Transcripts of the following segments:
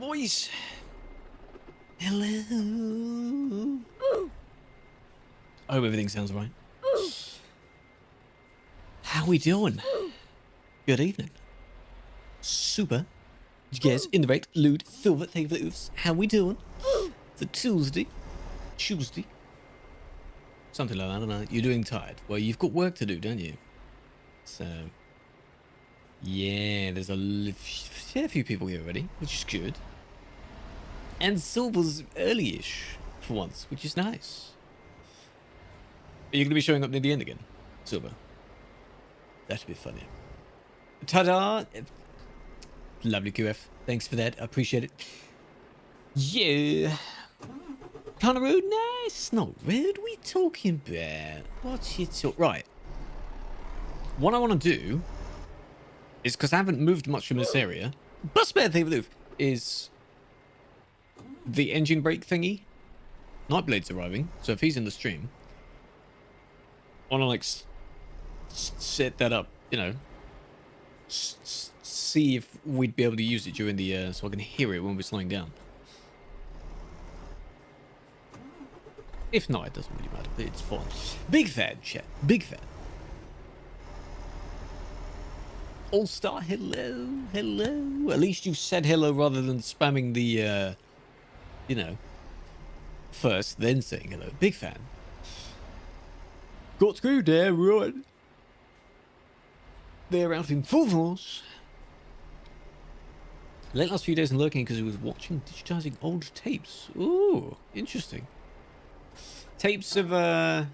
boys. Hello. I hope everything sounds right. How we doing? Good evening. Super. You guys in the right loot, silver, thank you for the oofs. How we doing? It's a Tuesday. Something like that, I don't know. You're doing tired. Well, you've got work to do, don't you? So, yeah, there's a fair few people here already, which is good. And Silver's early-ish for once, which is nice. Are you going to be showing up near the end again, Silver? That'd be funny. Ta-da! Lovely QF. Thanks for that. I appreciate it. Yeah. Kind of rude? Nah, it's not rude. We talking about? What's you talk? Right. What I want to do is, because I haven't moved much from this area, bus bed thing with is the engine brake thingy. Nightblade's arriving, so if he's in the stream, I want to like set that up, you know, see if we'd be able to use it during the so I can hear it when we're slowing down. If not, it doesn't really matter. It's fine. Big fan, chat. Big fan. All-Star, hello, hello. At least you said hello rather than spamming the, you know, first, then saying hello. Big fan. Got screwed there, right. They're out in full force. Late last few days in lurking because he was watching digitizing old tapes. Ooh, interesting. Tapes of, Admin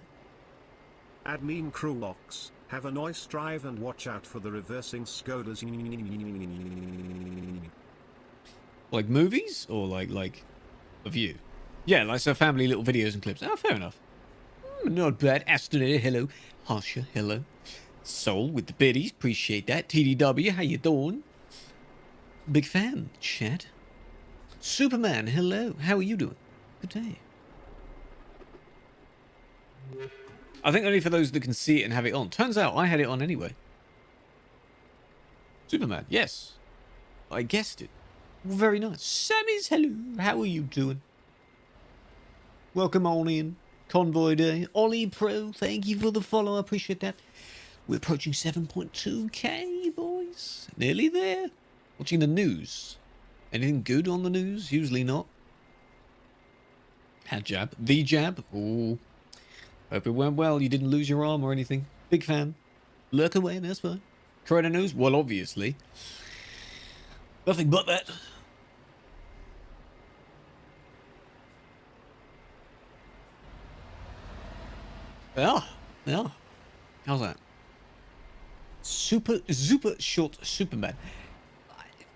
Krewlex, have a nice drive and watch out for the reversing Skodas. like movies or like of you? Yeah, like so family little videos and clips. Oh, fair enough. Not bad. Aston, hello. Harsha, hello. Soul with the biddies, appreciate that. TDW, how you doing? Big fan, chat. Superman, hello. How are you doing? Good day. I think only for those that can see it and have it on. Turns out I had it on anyway. Superman, yes. I guessed it. Very nice. Sammy's, hello. How are you doing? Welcome on in. Convoy Day. Ollie Pro, thank you for the follow. I appreciate that. We're approaching 7.2k, boys. Nearly there. Watching the news. Anything good on the news? Usually not. Had jab. The jab. Ooh. Hope it went well. You didn't lose your arm or anything. Big fan. Lurk away, that's fine. Corona news? Well, obviously. Nothing but that. Yeah. How's that? Super short Superman.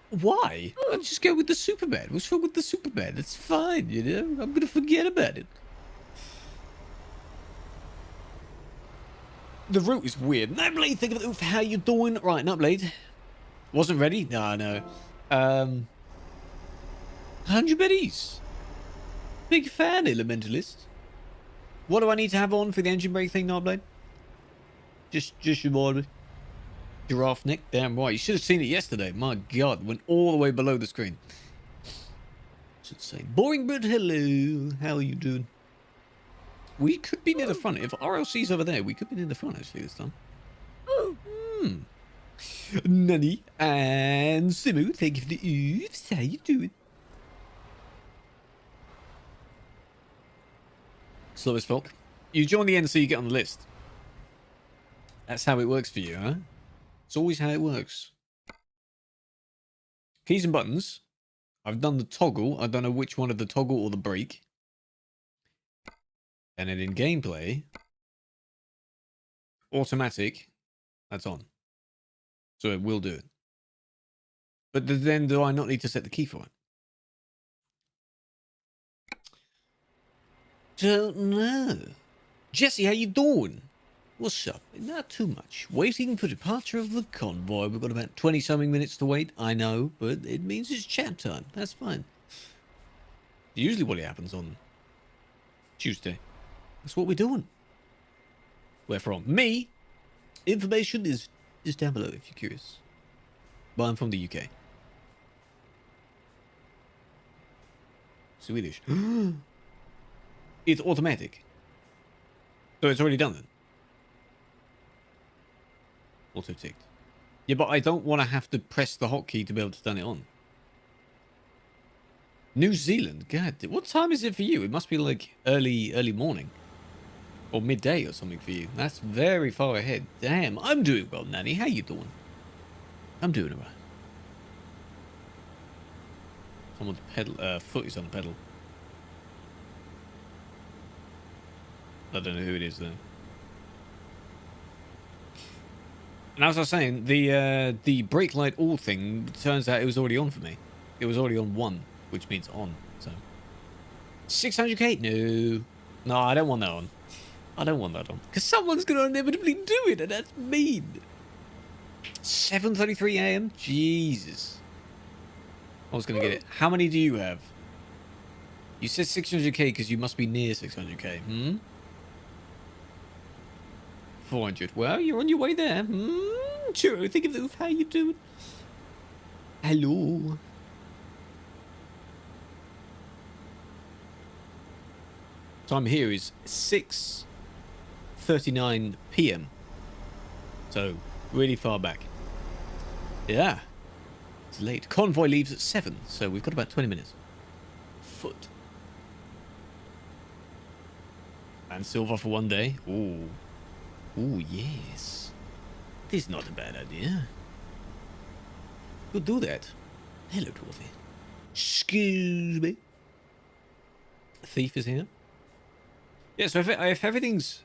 Why? I'll just go with the Superman. What's wrong with the Superman? It's fine, you know? I'm gonna forget about it. The route is weird. Nightblade, think of it. How you doing? Right, Nightblade. Wasn't ready? No. 100 biddies. Big fan, Elementalist. What do I need to have on for the engine brake thing, Nightblade? Just remind me. Giraffe neck. Damn right. You should have seen it yesterday. My God. Went all the way below the screen. Should say. Boring but hello. How are you doing? We could be near the front. If RLC's over there, we could be near the front actually this time. Nani and Simu, thank you for the oofs. How you doing? Slowest Folk. You join the end so you get on the list. That's how it works for you, huh? It's always how it works. Keys and buttons. I've done the toggle. I don't know which one of the toggle or the brake. And then in gameplay, automatic, that's on. So it will do it. But then do I not need to set the key for it? Don't know. Jesse, how you doing? What's up? Not too much. Waiting for departure of the convoy. We've got about 20-something minutes to wait. I know, but it means it's chat time. That's fine. Usually what happens on Tuesday. That's what we're doing. Where from? Me? Information is down below if you're curious. But I'm from the UK. Swedish. It's automatic. So it's already done then. Auto ticked. Yeah, but I don't want to have to press the hotkey to be able to turn it on. New Zealand? God, what time is it for you? It must be like early morning. Or midday or something for you. That's very far ahead. Damn, I'm doing well, Nanny. How you doing? I'm doing alright. Someone's foot is on the pedal. I don't know who it is though. And as I was saying, the brake light all thing, turns out it was already on for me. It was already on 1, which means on. So 600k? No, I don't want that on. I don't want that on because someone's gonna inevitably do it, and that's mean. 7:33 a.m. Jesus. I was gonna get it. How many do you have? You said 600k because you must be near 600k. 400. Well, you're on your way there. Sure. Think of it. How you doing? Hello. Time here is 6:39 p.m. So really far back. Yeah. It's late. Convoy leaves at 7, so we've got about 20 minutes. Foot. And silver for one day. Ooh. Ooh, yes. This is not a bad idea. Could do that. Hello, Dwarfy. Excuse me. Thief is here. Yeah, so if everything's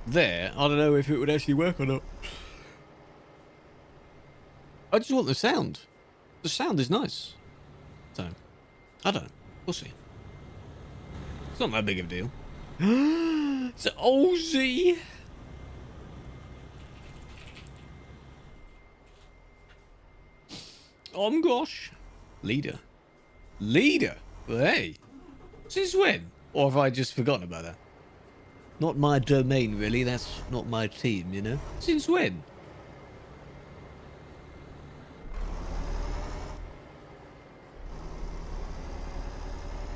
there, I don't know if it would actually work or not. I just want the sound. The sound is nice. So, I don't know. We'll see. It's not that big of a deal. It's an Aussie. Oh gosh. Leader. Leader? Hey. Since when? Or have I just forgotten about that? Not my domain, really. That's not my team, you know? Since when?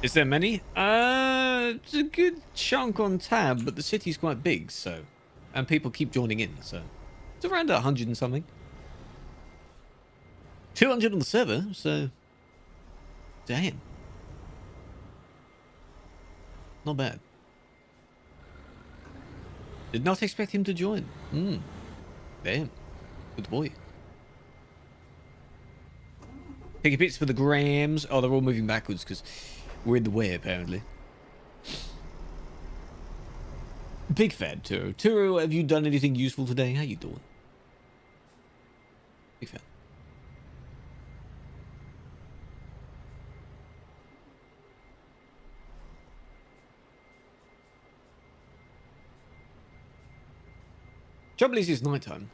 Is there many? It's a good chunk on tab, but the city's quite big, so... And people keep joining in, so... It's around 100 and something. 200 on the server, so... Damn. Not bad. Did not expect him to join. Damn. Good boy. Taking bits for the grams. Oh, they're all moving backwards because we're in the way, apparently. Big fan, Turo. Turo, have you done anything useful today? How you doing? Big fan. Trouble is, it's nighttime,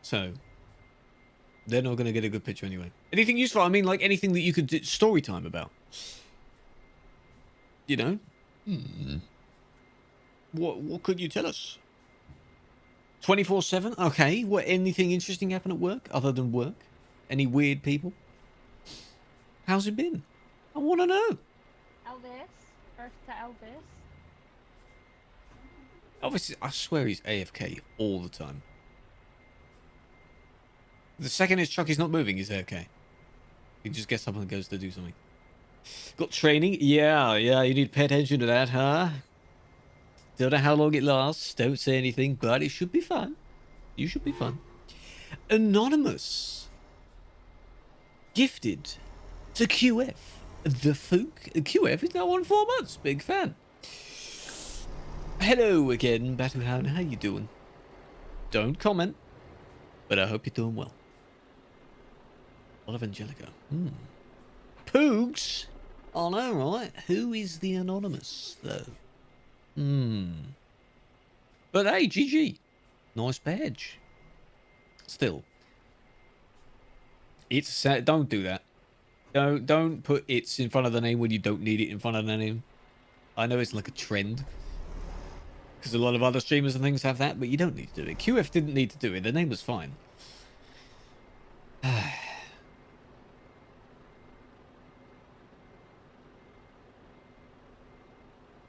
so they're not going to get a good picture anyway. Anything useful? I mean, like anything that you could do story time about. You know? What could you tell us? 24/7? Okay. What? Anything interesting happen at work other than work? Any weird people? How's it been? I want to know. Elvis. Earth to Elvis. Obviously, I swear he's AFK all the time. The second his truck is not moving, he's AFK. He just gets up and goes to do something. Got training? Yeah, you need to pay attention to that, huh? Don't know how long it lasts. Don't say anything, but it should be fun. You should be fun. Anonymous. Gifted to QF. The Fook. QF is now on 4 months. Big fan. Hello again, Battlehound. How you doing? Don't comment, but I hope you're doing well. A lot of Angelica. Poogs? I know, right? Who is the Anonymous, though? But hey, GG. Nice badge. Still. It's don't do that. Don't put it's in front of the name when you don't need it in front of the name. I know it's like a trend. Because a lot of other streamers and things have that, but you don't need to do it. QF didn't need to do it. The name was fine.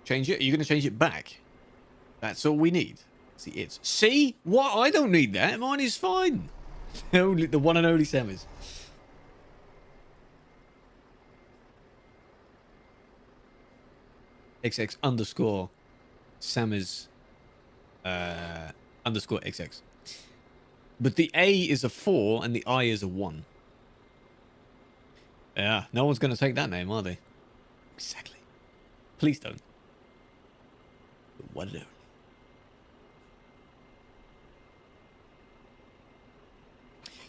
Change it. Are you going to change it back? That's all we need. See, it's... See? What? I don't need that. Mine is fine. Only the one and only Sammers. XX underscore Sammers underscore XX. But the A is a 4 and the I is a 1. Yeah, no one's going to take that name, are they? Exactly. Please don't. But what do?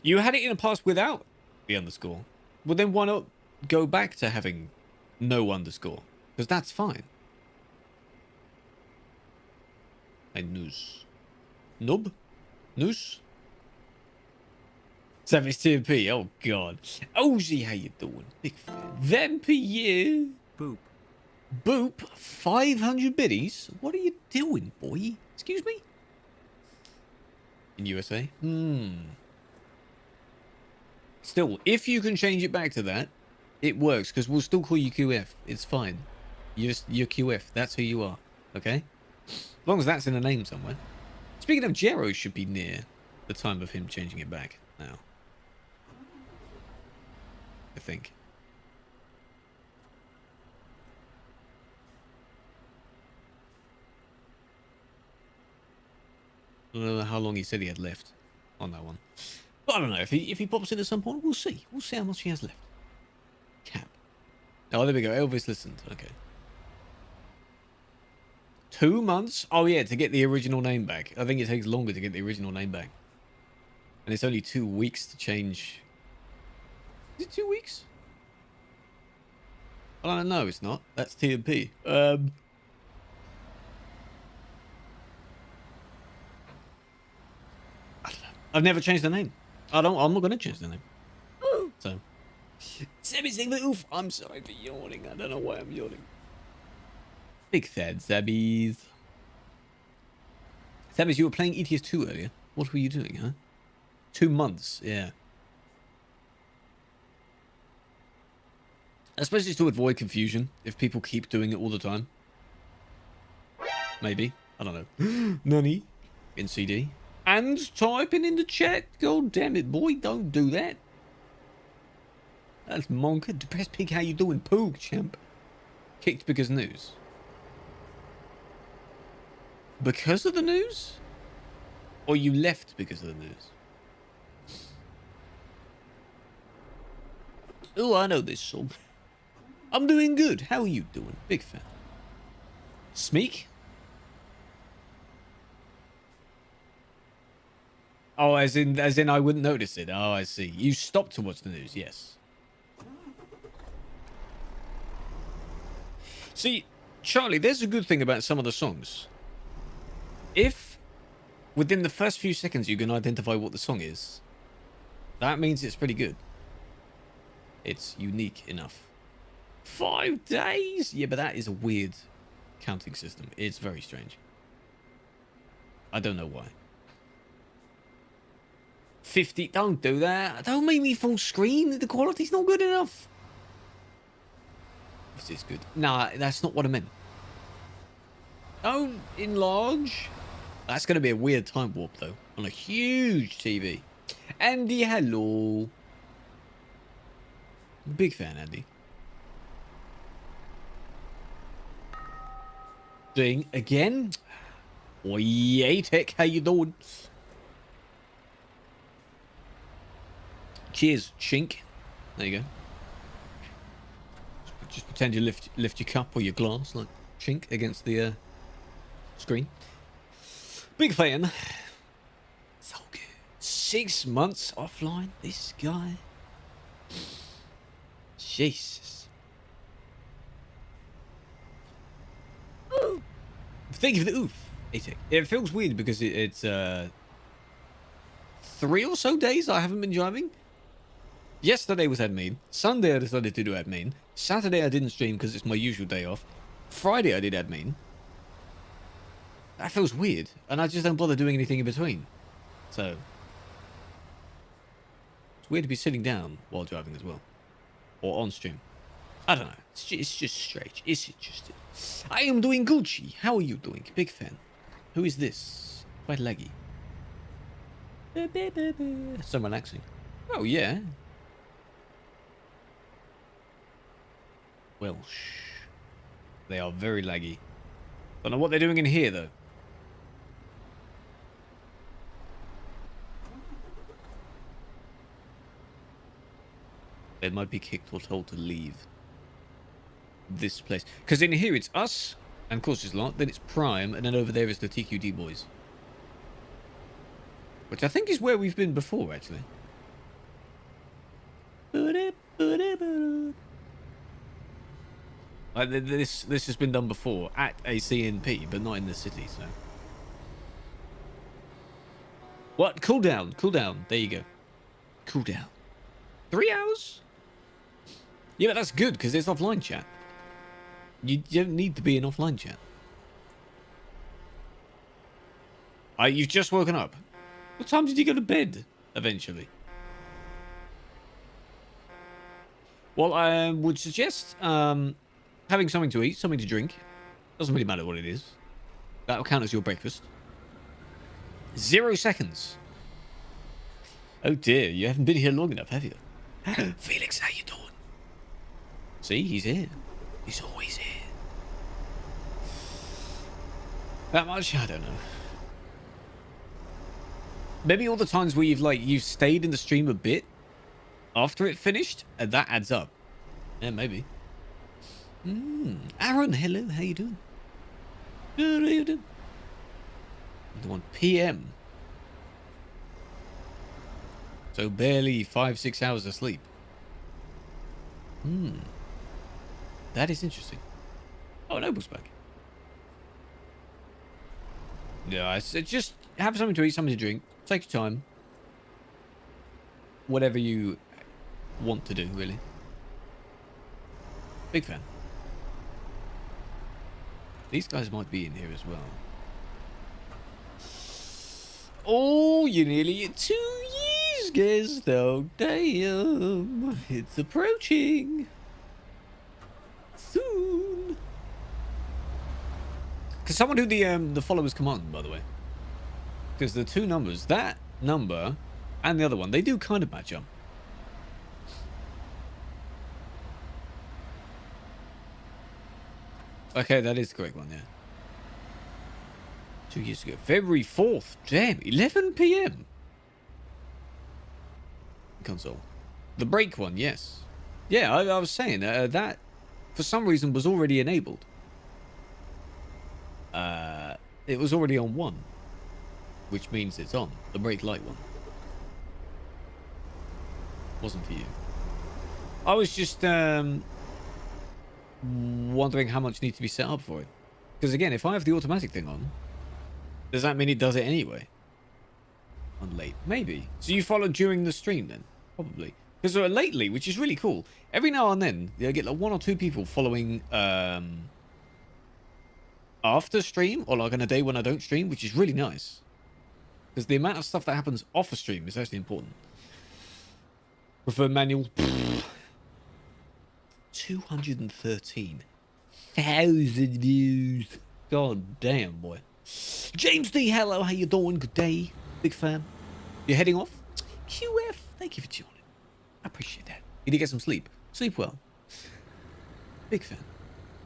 You had it in the past without the underscore. Well, then why not go back to having no underscore? Because that's fine. Hey, Noose. Nub? Noose? Savage TMP. Oh, God. Ozzy, how you doing? Big fan. Vampire. Boop. Boop. 500 biddies? What are you doing, boy? Excuse me? In USA? Still, if you can change it back to that, it works, because we'll still call you QF. It's fine. You're QF. That's who you are. Okay? As long as that's in the name somewhere. Speaking of, Jero should be near the time of him changing it back now. I think. I don't know how long he said he had left on that one. But I don't know. If he pops in at some point, we'll see. We'll see how much he has left. Cap. Oh, there we go. Elvis listened. Okay. 2 months? Oh, yeah, to get the original name back. I think it takes longer to get the original name back. And it's only 2 weeks to change. Is it 2 weeks? I don't know. It's not. That's TMP. I don't know. I've never changed the name. I'm not going to change the name. So. Sammy's saying the oof. I'm sorry for yawning. I don't know why I'm yawning. Big sad Zabbies. Zabbies, you were playing ETS2 earlier. What were you doing, huh? 2 months, yeah. I suppose it's to avoid confusion if people keep doing it all the time. Maybe. I don't know. Nani? In CD. And typing in the chat. God damn it, boy. Don't do that. That's Monka. Depressed Pig, how you doing? Poog, champ. Kicked because news. Because of the news? Or you left because of the news? Oh, I know this song. I'm doing good. How are you doing? Big fan. Smeek? Oh, as in I wouldn't notice it. Oh, I see. You stopped to watch the news, yes. See, Charlie, there's a good thing about some of the songs. If within the first few seconds you can identify what the song is, that means it's pretty good. It's unique enough. 5 days? Yeah, but that is a weird counting system. It's very strange. I don't know why. 50. Don't do that. Don't make me full screen. The quality's not good enough. This is good. Nah, that's not what I meant. Don't enlarge. That's going to be a weird time warp, though. On a huge TV. Andy, hello. Big fan, Andy. Doing again. Oi, Tech, how you doing? Cheers, chink. There you go. Just pretend you lift your cup or your glass like chink against the screen. Big fan. So good. 6 months offline. This guy. Jesus. Ooh. Thank you for the oof. It feels weird because it's 3 or so days I haven't been driving. Yesterday was admin. Sunday I decided to do admin. Saturday I didn't stream because it's my usual day off. Friday I did admin. That feels weird. And I just don't bother doing anything in between. So. It's weird to be sitting down while driving as well. Or on stream. I don't know. It's just strange. It's interesting. I am doing Gucci. How are you doing? Big fan. Who is this? Quite laggy. So relaxing. Oh, yeah. Welsh. They are very laggy. Don't know what they're doing in here, though. They might be kicked or told to leave this place. Because in here it's us, and of course it's not. Then it's Prime, and then over there is the TQD boys. Which I think is where we've been before, actually. This has been done before at a CNP, but not in the city, so. What? Cool down. Cool down. There you go. Cool down. 3 hours? Yeah, but that's good, because it's offline chat. You don't need to be in offline chat. You've just woken up. What time did you go to bed, eventually? Well, I would suggest having something to eat, something to drink. Doesn't really matter what it is. That'll count as your breakfast. 0 seconds. Oh dear, you haven't been here long enough, have you? Felix, how you doing? See, he's here. He's always here. That much? I don't know. Maybe all the times where you've stayed in the stream a bit after it finished, and that adds up. Yeah, maybe. Aaron, hello, how you doing? Good, how you doing? 1 p.m. So barely 5-6 hours of sleep. That is interesting. Oh, Noble's back. Yeah, I said just have something to eat, something to drink. Take your time. Whatever you want to do, really. Big fan. These guys might be in here as well. Oh, you're nearly at 2 years, guys, though. Damn. It's approaching. Soon. Can someone do the followers command, by the way? Because the two numbers, that number and the other one, they do kind of match up. Okay, that is the correct one, yeah. 2 years ago. February 4th. Damn, 11 p.m. Console. The break one, yes. Yeah, I was saying that for some reason was already enabled. It was already on 1, which means it's on. The break light one. Wasn't for you. I was just wondering how much needs to be set up for it. Because again, if I have the automatic thing on, does that mean it does it anyway? On late. Maybe. So you followed during the stream then? Probably. Because lately, which is really cool, every now and then, I get like 1 or 2 people following after stream, or like on a day when I don't stream, which is really nice. Because the amount of stuff that happens off a stream is actually important. Prefer manual. 213,000 views. God damn, boy. James D, hello, how you doing? Good day. Big fan. You're heading off? QF, thank you for tuning in. I appreciate that. You did get some sleep. Sleep well. Big fan.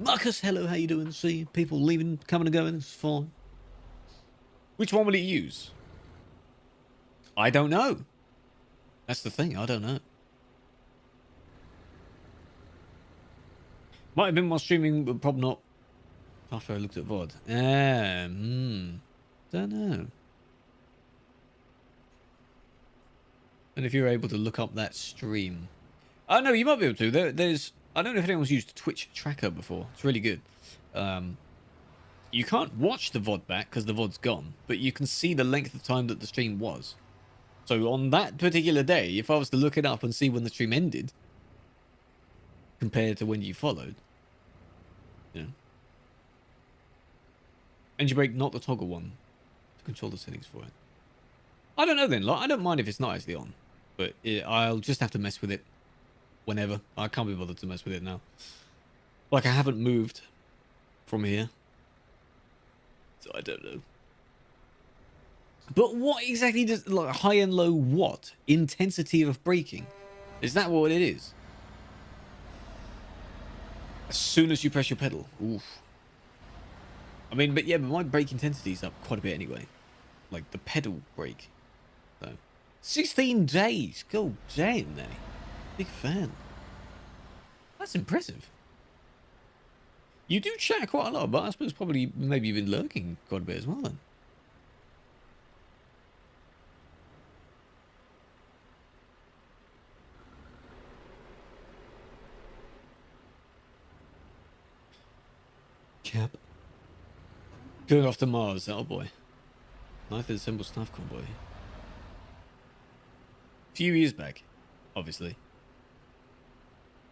Marcus, hello, how you doing? See people leaving, coming and going. It's fine. Which one will it use? I don't know. That's the thing. I don't know. Might have been while streaming, but probably not after I looked at VOD. Don't know. And if you're able to look up that stream. Oh, no, you might be able to. There's... I don't know if anyone's used Twitch Tracker before. It's really good. You can't watch the VOD back because the VOD's gone, but you can see the length of time that the stream was. So on that particular day, if I was to look it up and see when the stream ended, compared to when you followed, yeah. Engine brake, not the toggle one, to control the settings for it. I don't know then. Like, I don't mind if it's not actually on, but I'll just have to mess with it whenever. I can't be bothered to mess with it now. Like, I haven't moved from here. So I don't know. But what exactly does, like, high and low what? Intensity of braking? Is that what it is? As soon as you press your pedal. Oof. I mean, but yeah, but my brake intensity is up quite a bit anyway. Like, the pedal brake. So, 16 days. God damn, Danny. Big fan. That's impressive. You do chat quite a lot, but I suppose probably maybe you've been lurking quite a bit as well then. Cap. Going off to Mars, oh boy. Life is a simple staff convoy. A few years back, obviously.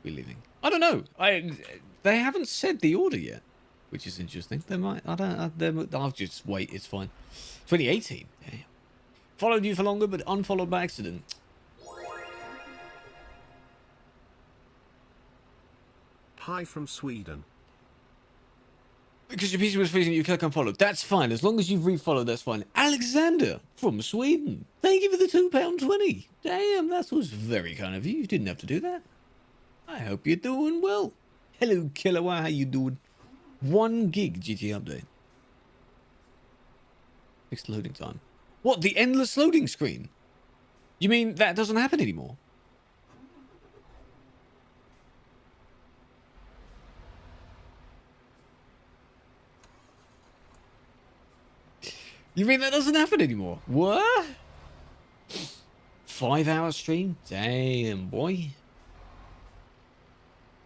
We're leaving. I don't know. They haven't said the order yet, which is interesting. They might. I don't. I'll just wait. It's fine. 2018. Damn. Followed you for longer, but unfollowed by accident. Hi from Sweden. Because your PC was freezing, you click unfollow. That's fine. As long as you've refollowed, that's fine. Alexander from Sweden. Thank you for the £2.20. Damn, that was very kind of you. You didn't have to do that. I hope you're doing well. Hello, Kilowatt. How you doing? 1 gig GT update. Fixed loading time. What? The endless loading screen? You mean that doesn't happen anymore? You mean that doesn't happen anymore? What? 5-hour stream? Damn, boy.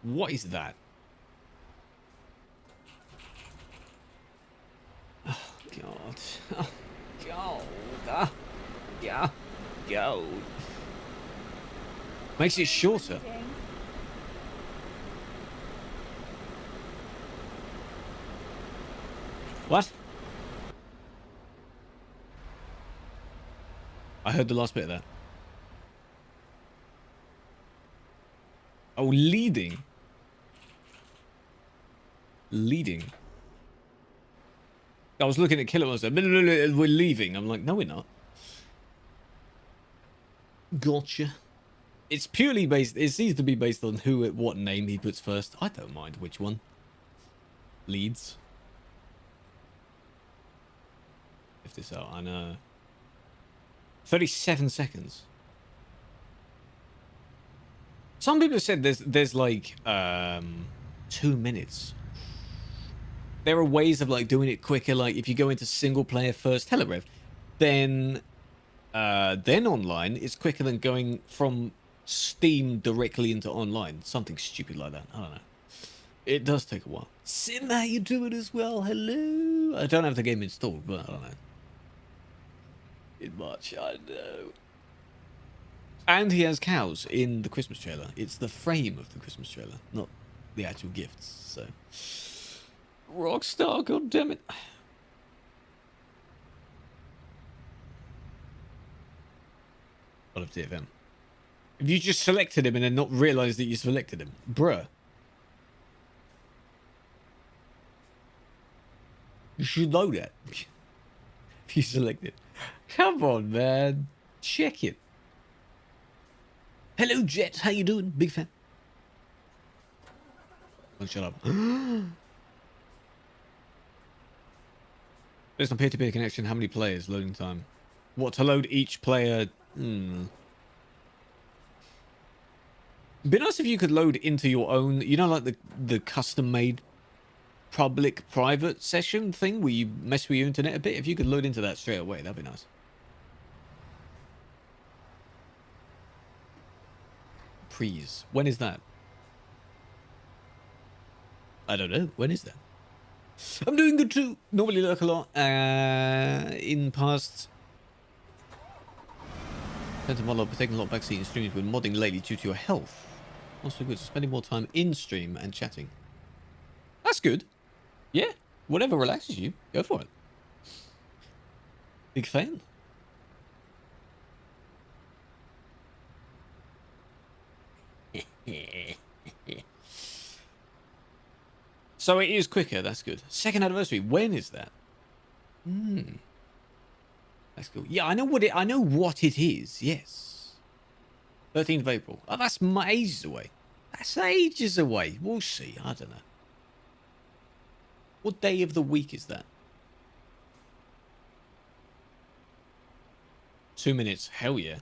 What is that? Oh, God. Oh, God. Yeah. God. Makes it shorter. What? I heard the last bit of that. Oh, leading. Leading. I was looking at Killer and said, we're leaving. I'm like, no, we're not. Gotcha. It's purely based, it seems to be based on what name he puts first. I don't mind which one. Leads. If this out, I know. 37 seconds. Some people have said there's like 2 minutes. There are ways of like doing it quicker. Like if you go into single player first, Telerev, then online it's quicker than going from Steam directly into online. Something stupid like that. I don't know. It does take a while. Sim, how you doing as well? Hello. I don't have the game installed, but I don't know. In March, I know. And he has cows in the Christmas trailer. It's the frame of the Christmas trailer, not the actual gifts. So, Rockstar, goddammit. I love DFM. If you just selected him and then not realised that you selected him, bruh. You should know that. If you select it. Come on, man. Check it. Hello, Jet. How you doing? Big fan. Oh, shut up. Based on peer-to-peer connection, how many players? Loading time. What, to load each player? Be nice if you could load into your own, you know, like the custom-made public-private session thing where you mess with your internet a bit. If you could load into that straight away, that'd be nice. Prees. When is that? I don't know. When is that? I'm doing good too. Normally lurk a lot. In past... Tend to model up, taking a lot of backseat in streams when modding lately due to your health. Also good. So spending more time in stream and chatting. That's good. Yeah. Whatever relaxes you. Go for it. Big fan. So it is quicker. That's good. Second anniversary. When is that? That's cool. Yeah, I know what it is. Yes. 13th of April. Oh, that's ages away. That's ages away. We'll see. I don't know. What day of the week is that? 2 minutes. Hell yeah.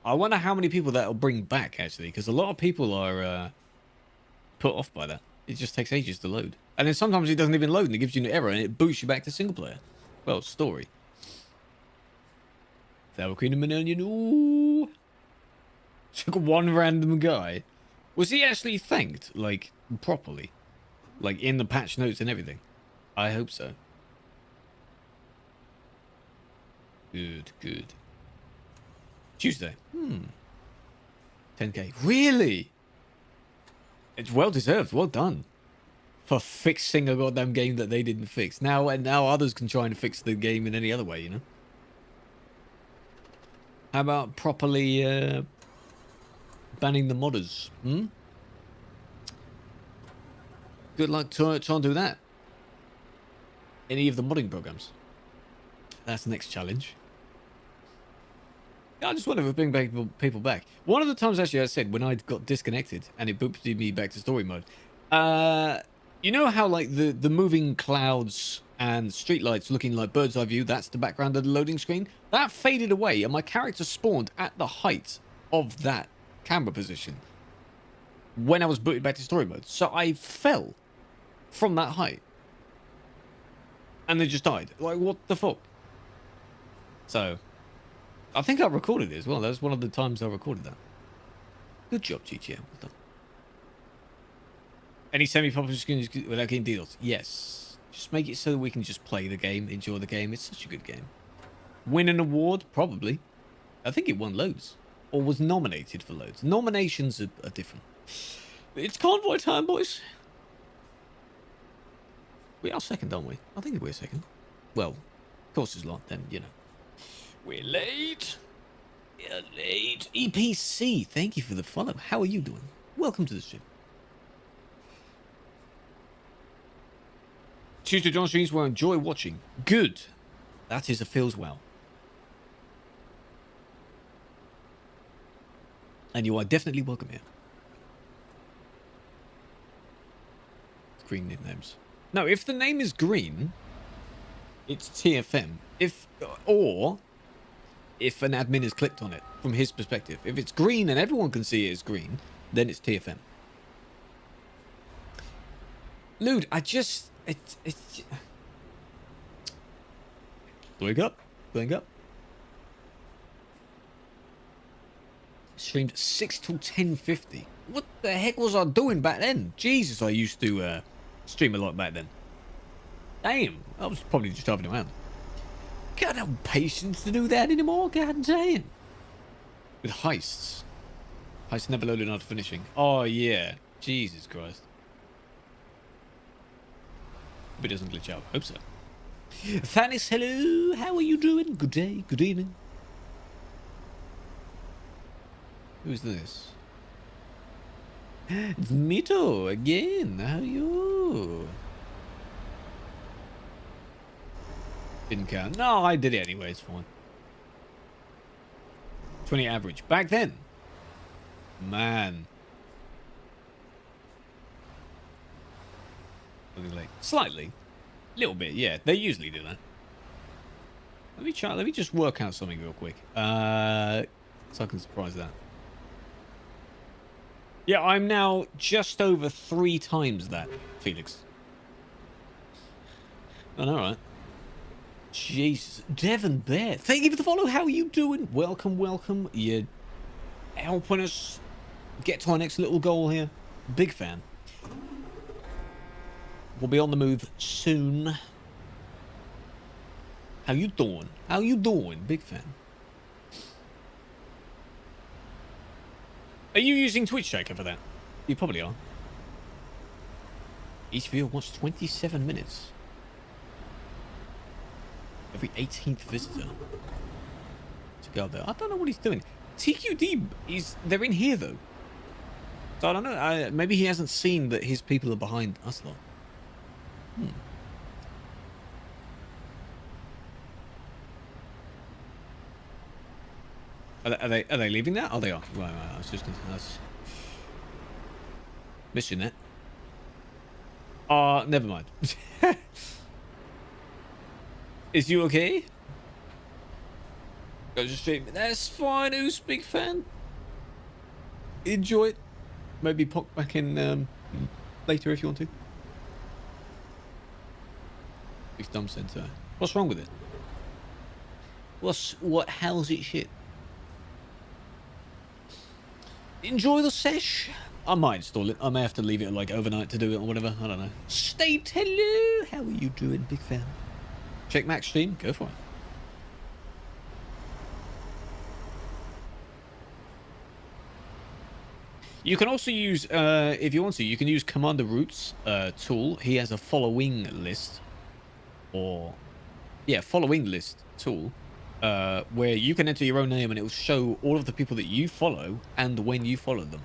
I wonder how many people that'll bring back, actually, because a lot of people are put off by that. It just takes ages to load. And then sometimes it doesn't even load and it gives you an error and it boosts you back to single player. Well, story. Sour cream and onion. Ooh. Took one random guy. Was he actually thanked, like, properly? Like, in the patch notes and everything? I hope so. Good, good. Tuesday. 10k. Really? It's well deserved. Well done. For fixing a goddamn game that they didn't fix. Now others can try and fix the game in any other way, you know? How about properly banning the modders? Good luck trying to do that. Any of the modding programs. That's the next challenge. I just wonder if we bring people back. One of the times, actually, I said when I got disconnected and it booped me back to story mode. You know how like the moving clouds and streetlights looking like bird's eye view, that's the background of the loading screen? That faded away and my character spawned at the height of that camera position when I was booted back to story mode. So I fell from that height and then just died. Like, what the fuck? So I think I recorded it as well. That was one of the times I recorded that. Good job, GTM. Well done. Any semi-popular skins without getting deals? Yes. Just make it so that we can just play the game, enjoy the game. It's such a good game. Win an award? Probably. I think it won loads. Or was nominated for loads. Nominations are different. It's convoy time, boys. We are second, aren't we? I think we're second. Well, of course it's not, then, you know. We're late. We're late. EPC, thank you for the follow. How are you doing? Welcome to the stream. Tuesday John streams will enjoy watching. Good. That is a feels well. And you are definitely welcome here. Green nicknames. No, if the name is green, it's TFM. If an admin has clicked on it from his perspective. If it's green and everyone can see it as green, then it's TFM. Lude, it's going up. Streamed 6 till 10:50. What the heck was I doing back then? Jesus, I used to stream a lot back then. Damn, I was probably just driving around. Got no patience to do that anymore. God damn. With heists. Heists never loaded after finishing. Oh yeah. Jesus Christ. Hope it doesn't glitch out. Hope so. Thanis, hello. How are you doing? Good day. Good evening. Who's this? It's Mito again. How are you? Didn't count. No, I did it anyway. It's fine. 20 average. Back then. Man. Late. Slightly. Little bit, yeah. They usually do that. Let me try. Let me just work out something real quick. So I can surprise that. Yeah, I'm now just over 3 times that, Felix. I know, right? Jesus. Devon Bear. Thank you for the follow. How are you doing? Welcome, welcome. You're helping us get to our next little goal here. Big fan. We'll be on the move soon. How you doing? How you doing? Big fan. Are you using Twitch Shaker for that? You probably are. Each viewer wants 27 minutes. Every 18th visitor to go there. I don't know what he's doing. TQD they're in here though. So I don't know. Maybe he hasn't seen that his people are behind us lot. Hmm. Are they leaving that? Oh, they are. Right. I was just that's missing that. Never mind. Is you okay? Go to stream. That's fine. Who's big fan? Enjoy it. Maybe pop back in later if you want to. Big dumb center. What's wrong with it? How's it shit? Enjoy the sesh. I might install it. I may have to leave it like overnight to do it or whatever. I don't know. State hello. How are you doing, big fan? Check Max stream. Go for it. You can also use, if you want to, you can use Commander Root's tool. He has a following list. Or, yeah, following list tool. Where you can enter your own name and it will show all of the people that you follow and when you follow them.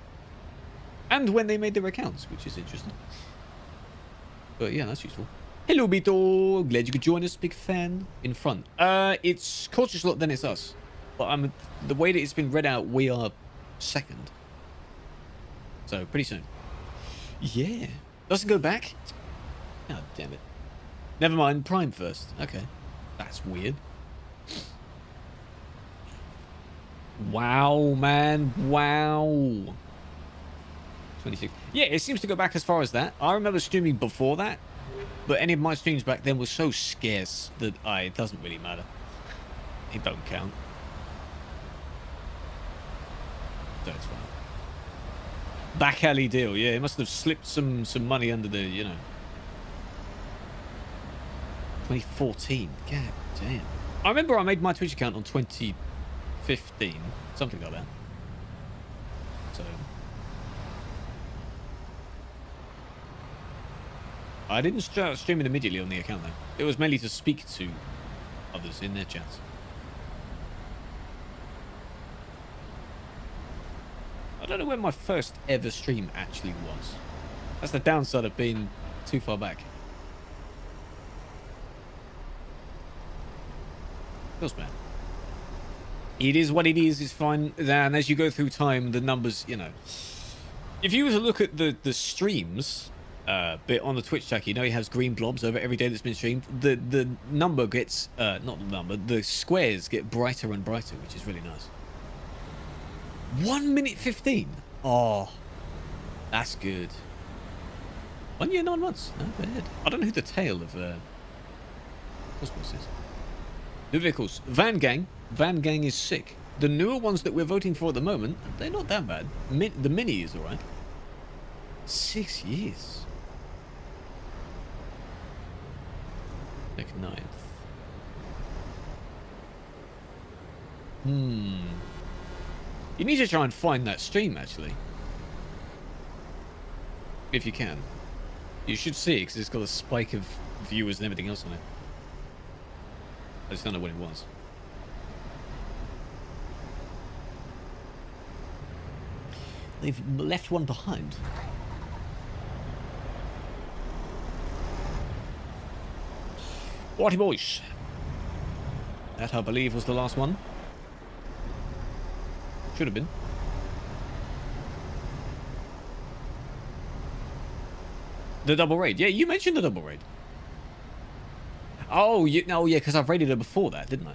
And when they made their accounts, which is interesting. But yeah, that's useful. Hello, Bito. Glad you could join us, big fan. In front. It's Culture Slot, then it's us. But the way that it's been read out, we are second. So, pretty soon. Yeah. Doesn't go back? God damn it. Never mind, Prime first. Okay. That's weird. Wow, man. Wow. 26. Yeah, it seems to go back as far as that. I remember streaming before that, but any of my streams back then were so scarce that it doesn't really matter. It don't count. So it's fine. Back alley deal. Yeah, it must have slipped some money under the, 2014. God damn. I remember I made my Twitch account on 2015. Something like that. So I didn't start streaming immediately on the account though. It was mainly to speak to others in their chats. I don't know when my first ever stream actually was. That's the downside of being too far back. Feels bad. It is what it is. It's fine. And as you go through time, the numbers, if you were to look at the streams bit on the Twitch track, he has green blobs over every day that's been streamed. The number gets not the number. The squares get brighter and brighter, which is really nice. 1 minute 15. Oh, that's good. 1 year 9 months. Not bad. I don't know who the tail of Cosmos is. New vehicles. Van Gang. Van Gang is sick. The newer ones that we're voting for at the moment, they're not that bad. The Mini is alright. 6 years. Like 9th. You need to try and find that stream, actually. If you can. You should see it, because it's got a spike of viewers and everything else on it. I just don't know what it was. They've left one behind. Righty boys. That, I believe, was the last one. Should have been. The double raid. Yeah, you mentioned the double raid. Oh, yeah, because I've raided her before that, didn't I?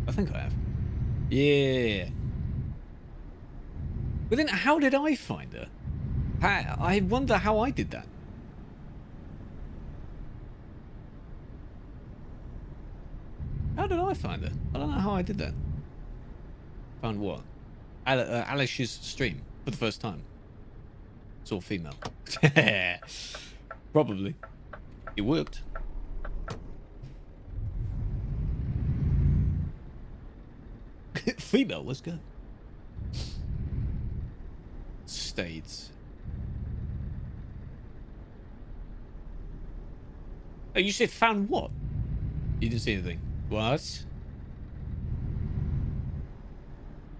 I think I have. Yeah. But then, how did I find her? I wonder how I did that. How did I find her? I don't know how I did that. Found what? Alish's stream for the first time. It's all female. Probably. It worked. Female, let's go. States. Oh, you said found what? You didn't see anything. What?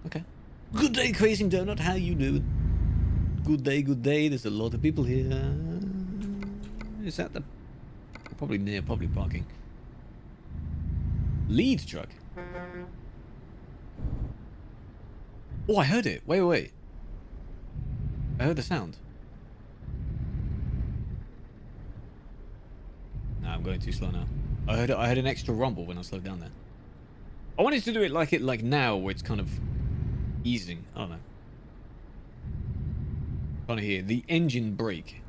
Okay. Good day, Crazy Donut. How you doing? Good day, good day. There's a lot of people here. Is that the... Probably near public parking. Lead truck. Oh, I heard it. Wait. I heard the sound. Nah, I'm going too slow now. I heard an extra rumble when I slowed down there. I wanted to do it like now, where it's kind of easing. I don't know. Trying to hear the engine brake.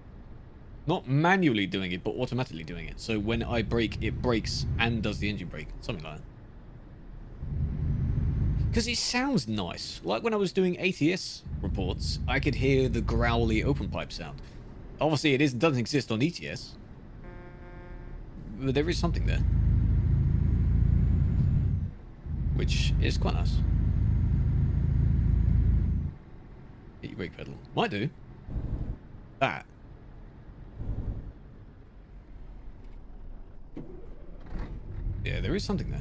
Not manually doing it, but automatically doing it. So when I brake, it brakes and does the engine brake. Something like that. Because it sounds nice. Like when I was doing ATS reports, I could hear the growly open pipe sound. Obviously, it doesn't exist on ETS. But there is something there. Which is quite nice. Hit your brake pedal. Might do. That. Yeah, there is something there.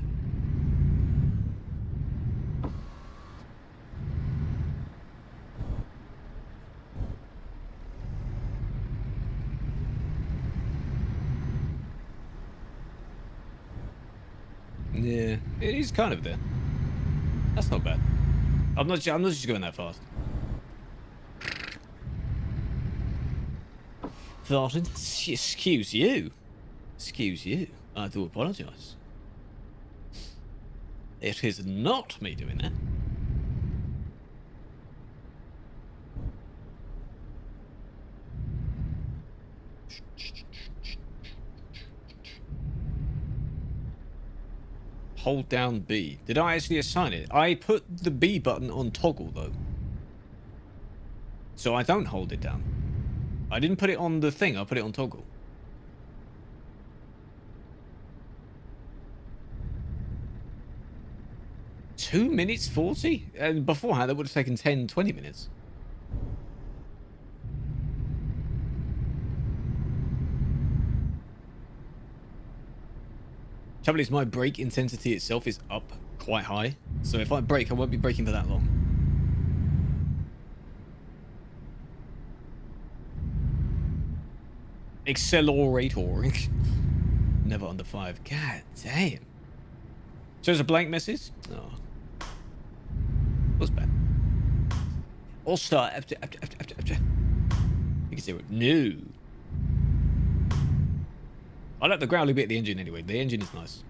Yeah, it is kind of there. That's not bad. I'm not just going that fast. Thornton, excuse you. Excuse you. I do apologise. It is not me doing that. Hold down B. Did I actually assign it? I put the B button on toggle though. So I don't hold it down. I didn't put it on the thing, I put it on toggle. Two minutes 40? And beforehand, that would have taken 10, 20 minutes. Trouble is, my brake intensity itself is up quite high. So if I brake, I won't be braking for that long. Accelerator. Never under 5. God damn. Shows a blank message? Oh. Was bad. All start after. You can see what. No. I like the growly bit of the engine anyway. The engine is nice.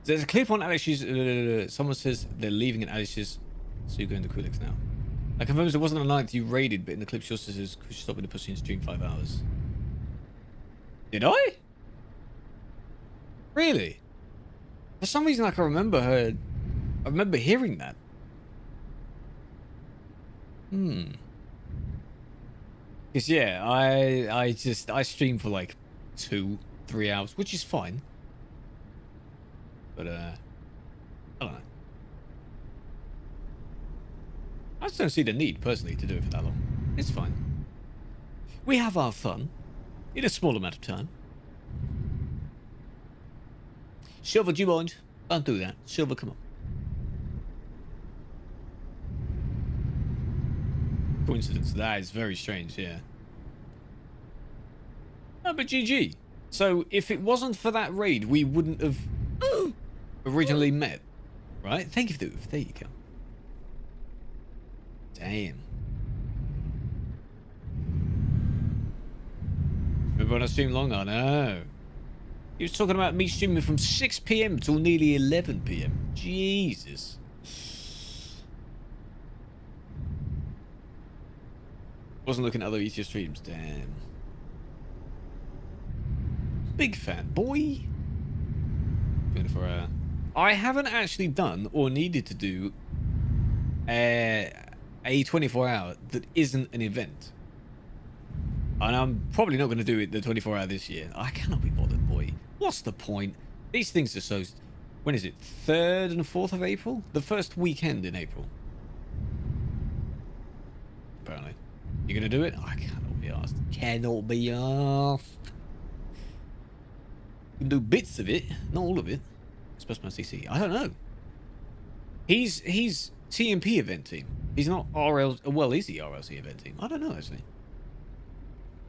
There's a clip on Alex's. Someone says they're leaving at Alex's, so you're going to Krewlex now. I confirms there wasn't a line that you raided, but in the clip she also says could you stop with the pussy and stream 5 hours. Did I? Really? For some reason, like I remember hearing that. Because yeah, I stream for like 2-3 hours, which is fine. But I don't know. I just don't see the need personally to do it for that long. It's fine. We have our fun in a small amount of time. Silver, do you mind? Don't do that. Silver, come on. Coincidence. That is very strange, yeah. Oh, but GG. So, if it wasn't for that raid, we wouldn't have originally met. Right? Thank you for the oof. There you go. Damn. Remember when I streamed long? I know. He was talking about me streaming from 6 PM till nearly 11 PM. Jesus. Wasn't looking at other ETS streams. Damn. Big fan, boy. 24 hour. I haven't actually done or needed to do a 24 hour that isn't an event. And I'm probably not going to do it the 24 hour this year. I cannot be bothered, boy. What's the point? These things are so... When is it? 3rd and 4th of April? The first weekend in April. Apparently. You going to do it? I cannot be asked. Cannot be asked. You can do bits of it. Not all of it. Express my CC. I don't know. He's TMP event team. He's not RL. Well, is he RLC event team? I don't know actually.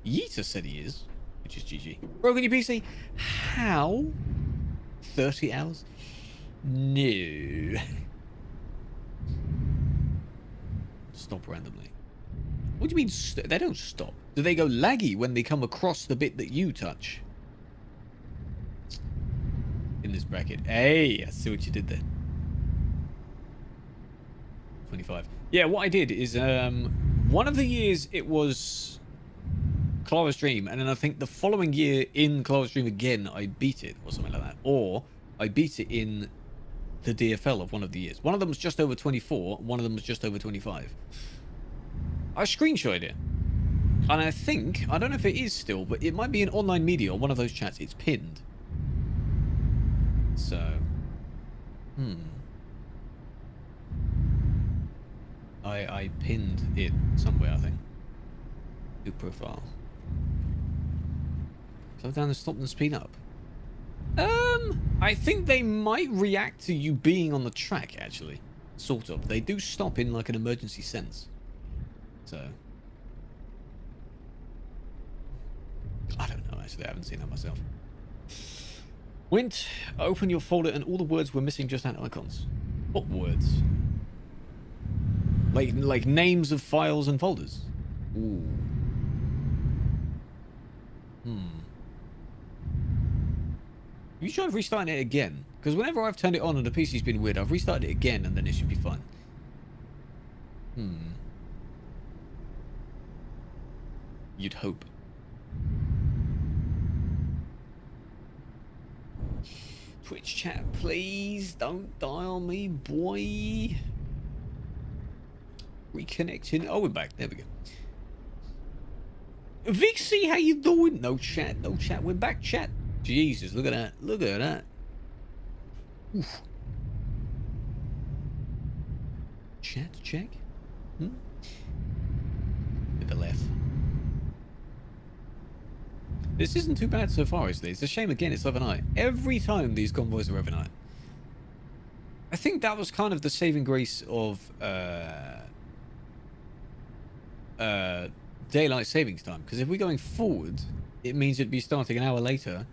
Yeeta said he is, which is GG. Broken your PC? How? 30 hours? No. Stop randomly. What do you mean? They don't stop. Do they go laggy when they come across the bit that you touch? In this bracket. Hey, I see what you did there. 25. Yeah, what I did is one of the years it was Clara's Dream, and then I think the following year in Clara's Dream again I beat it or something like that, or I beat it in the DFL of one of the years. One of them was just over 24, one of them was just over 25. I screenshotted it, and I think, I don't know if it is still, but it might be in online media or one of those chats. It's pinned. So I pinned it somewhere, I think. New profile. Slow down and stop and speed up. I think they might react to you being on the track, actually. Sort of. They do stop in like an emergency sense. So I don't know, actually. I haven't seen that myself. Wint, open your folder and all the words we're missing just add icons. What words? Like names of files and folders. Ooh. You tried restarting it again? Because whenever I've turned it on and the PC's been weird, I've restarted it again and then it should be fine. You'd hope. Twitch chat, please. Don't die on me, boy. Reconnecting. Oh, we're back. There we go. Vixie, how you doing? No chat. No chat. We're back, chat. Jesus, look at that. Look at that. Oof. Chat check. With the left. This isn't too bad so far, is it? It's a shame again it's overnight. Every time these convoys are overnight. I think that was kind of the saving grace of daylight savings time. Because if we're going forward, it means it'd be starting an hour later,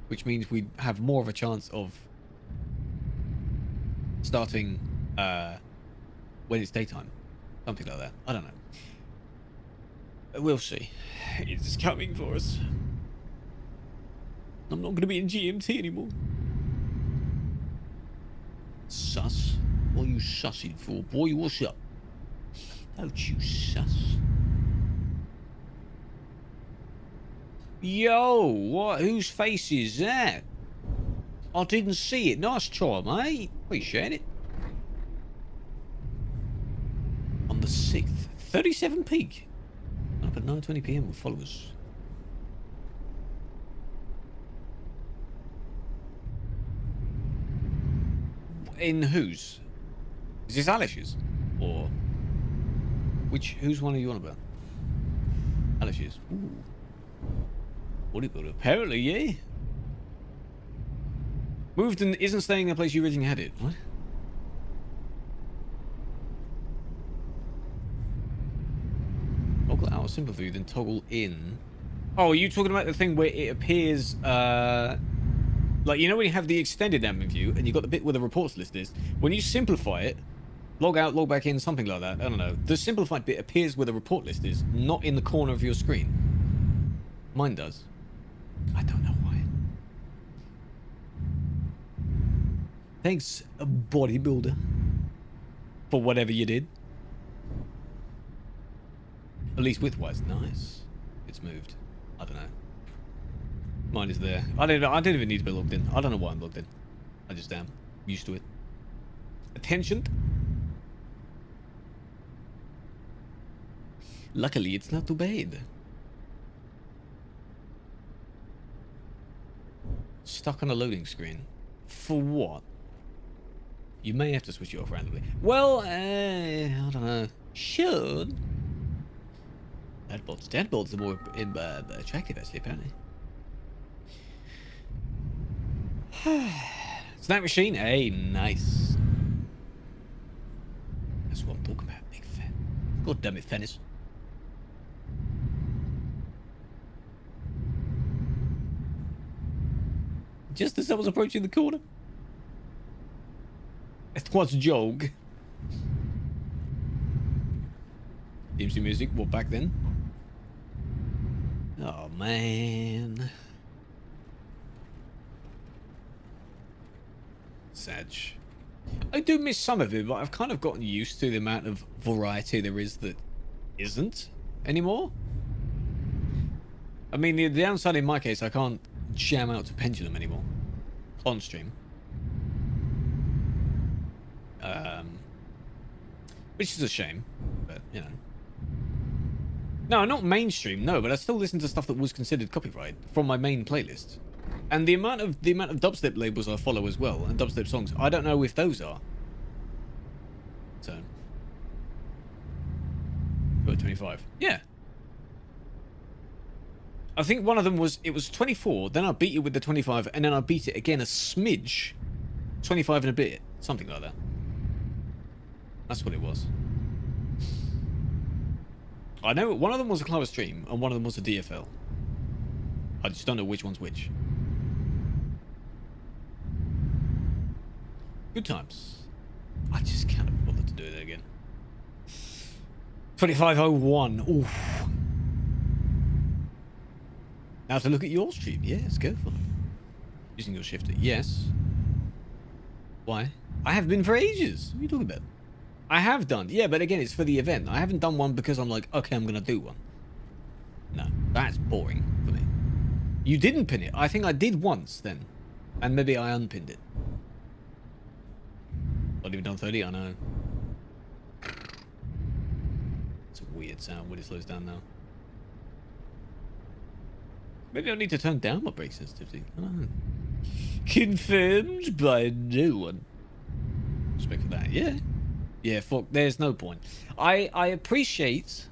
which means we'd have more of a chance of starting when it's daytime. Something like that. I don't know. We'll see. It's coming for us. I'm not going to be in GMT anymore. Sus? What are you sussing for, boy? What's up? Don't you suss. Yo, what? Whose face is that? I didn't see it. Nice try, mate. Appreciate it. On the 6th. 37 peak. Up at 9:20 PM with followers. In whose? Is this Alish's? Or whose one are you on about? Alish's. Ooh. What do you got? Apparently, yeah. Moved and isn't staying in the place you originally had it. What? Toggle out of simple view, then toggle in. Oh, are you talking about the thing where it appears, like, you know when you have the extended admin view and you've got the bit where the reports list is? When you simplify it, log out, log back in, something like that. I don't know. The simplified bit appears where the report list is, not in the corner of your screen. Mine does. I don't know why. Thanks, bodybuilder, for whatever you did. At least widthwise, nice. It's moved. I don't know. Mine is there. I don't even need to be logged in. I don't know why I'm logged in. I just am. Used to it. Attention. Luckily, it's not too bad. Stuck on a loading screen. For what? You may have to switch it off randomly. Well, I don't know. Should. Deadbolts are more attractive, actually, apparently. Snack machine. Hey, nice. That's what I'm talking about. Big fan. God damn it, Fennis. Just as I was approaching the corner. It was a joke. DMC music, what back then? Oh man. Sag. I do miss some of it, but I've kind of gotten used to the amount of variety there is that isn't anymore. I mean, the downside in my case, I can't jam out to Pendulum anymore on stream. Which is a shame, but you know. No, not mainstream, no, but I still listen to stuff that was considered copyright from my main playlist. And the amount of dubstep labels I follow as well, and dubstep songs, I don't know if those are. So. 25. Yeah. I think one of them was, it was 24, then I beat it with the 25, and then I beat it again a smidge. 25 and a bit, something like that. That's what it was. I know one of them was a Clover Stream, and one of them was a DFL. I just don't know which one's which. Good times. I just can't bother to do it again. 2501. Oof. Now to look at your stream. Yes, go for it. Using your shifter. Yes. Why? I have been for ages. What are you talking about? I have done. Yeah, but again, it's for the event. I haven't done one because I'm like, okay, I'm going to do one. No, that's boring for me. You didn't pin it. I think I did once then. And maybe I unpinned it. Not even done 30, I know. It's a weird sound when it slows down now. Maybe I need to turn down my brake sensitivity. I don't know. Confirmed by no one. Respect for that. Yeah. Yeah, fuck. There's no point. I appreciate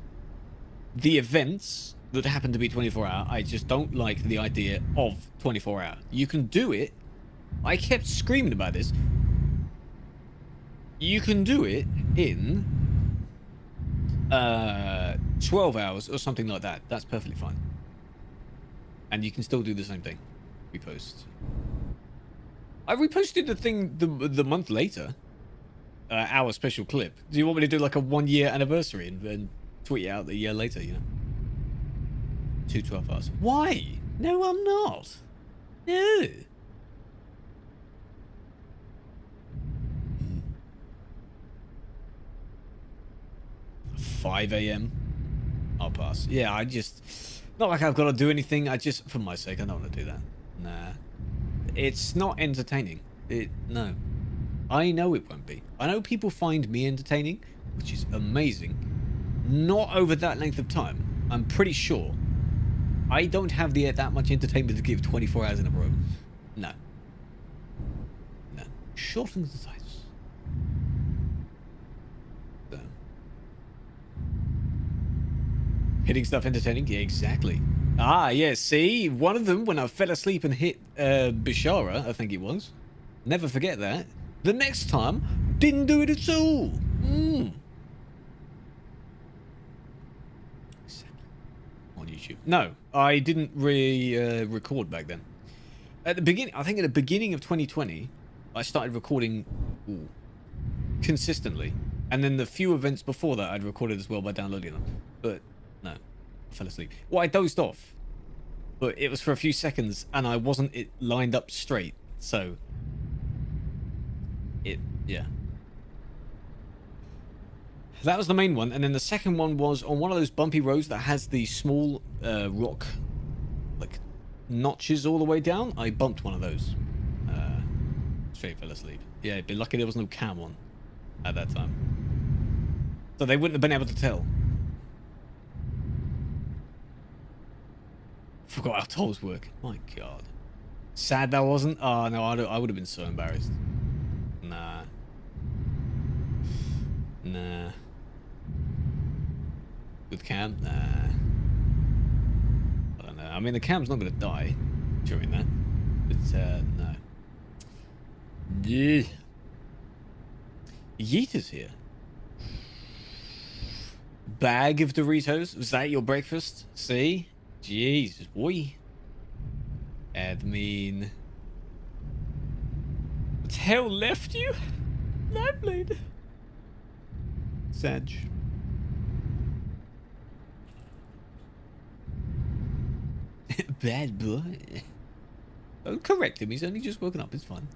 the events that happen to be 24-hour. I just don't like the idea of 24-hour. You can do it. I kept screaming about this. You can do it in 12 hours or something like that. That's perfectly fine. And you can still do the same thing. Repost. I reposted the thing the month later. Our special clip. Do you want me to do like a 1-year anniversary and tweet it out the year later, you know? 2 12 hours. Why? No, I'm not. No. 5 a.m. I'll pass. Yeah, I just... Not like I've got to do anything. I just... For my sake, I don't want to do that. Nah. It's not entertaining. No. I know it won't be. I know people find me entertaining, which is amazing. Not over that length of time. I'm pretty sure. I don't have that much entertainment to give 24 hours in a row. No. No. Shorten the size. So. Hitting stuff entertaining? Yeah, exactly. Ah, yeah, see? One of them, when I fell asleep and hit Bishara, I think it was. Never forget that. The next time, didn't do it at all. On YouTube. No, I didn't record back then. At the beginning, I think at the beginning of 2020, I started recording consistently. And then the few events before that, I'd recorded as well by downloading them. But no, I fell asleep. Well, I dozed off. But it was for a few seconds, and I wasn't lined up straight. So... yeah. That was the main one, and then the second one was on one of those bumpy roads that has the small rock, like, notches all the way down. I bumped one of those. Straight fell asleep. Yeah, it'd be lucky there was no cam on at that time. So they wouldn't have been able to tell. Forgot how tolls work. My God. Sad that wasn't. Oh, no, I would have been so embarrassed. Nah. Nah. With cam? Nah. I don't know. I mean, the cam's not going to die during that. But, no. Yeah. Yeet is here. bag of Doritos? Was that your breakfast? See? Jesus, boy. Admin. What the hell left you? Nightblade. Sag. Bad boy. Don't correct him. He's only just woken up. It's fine.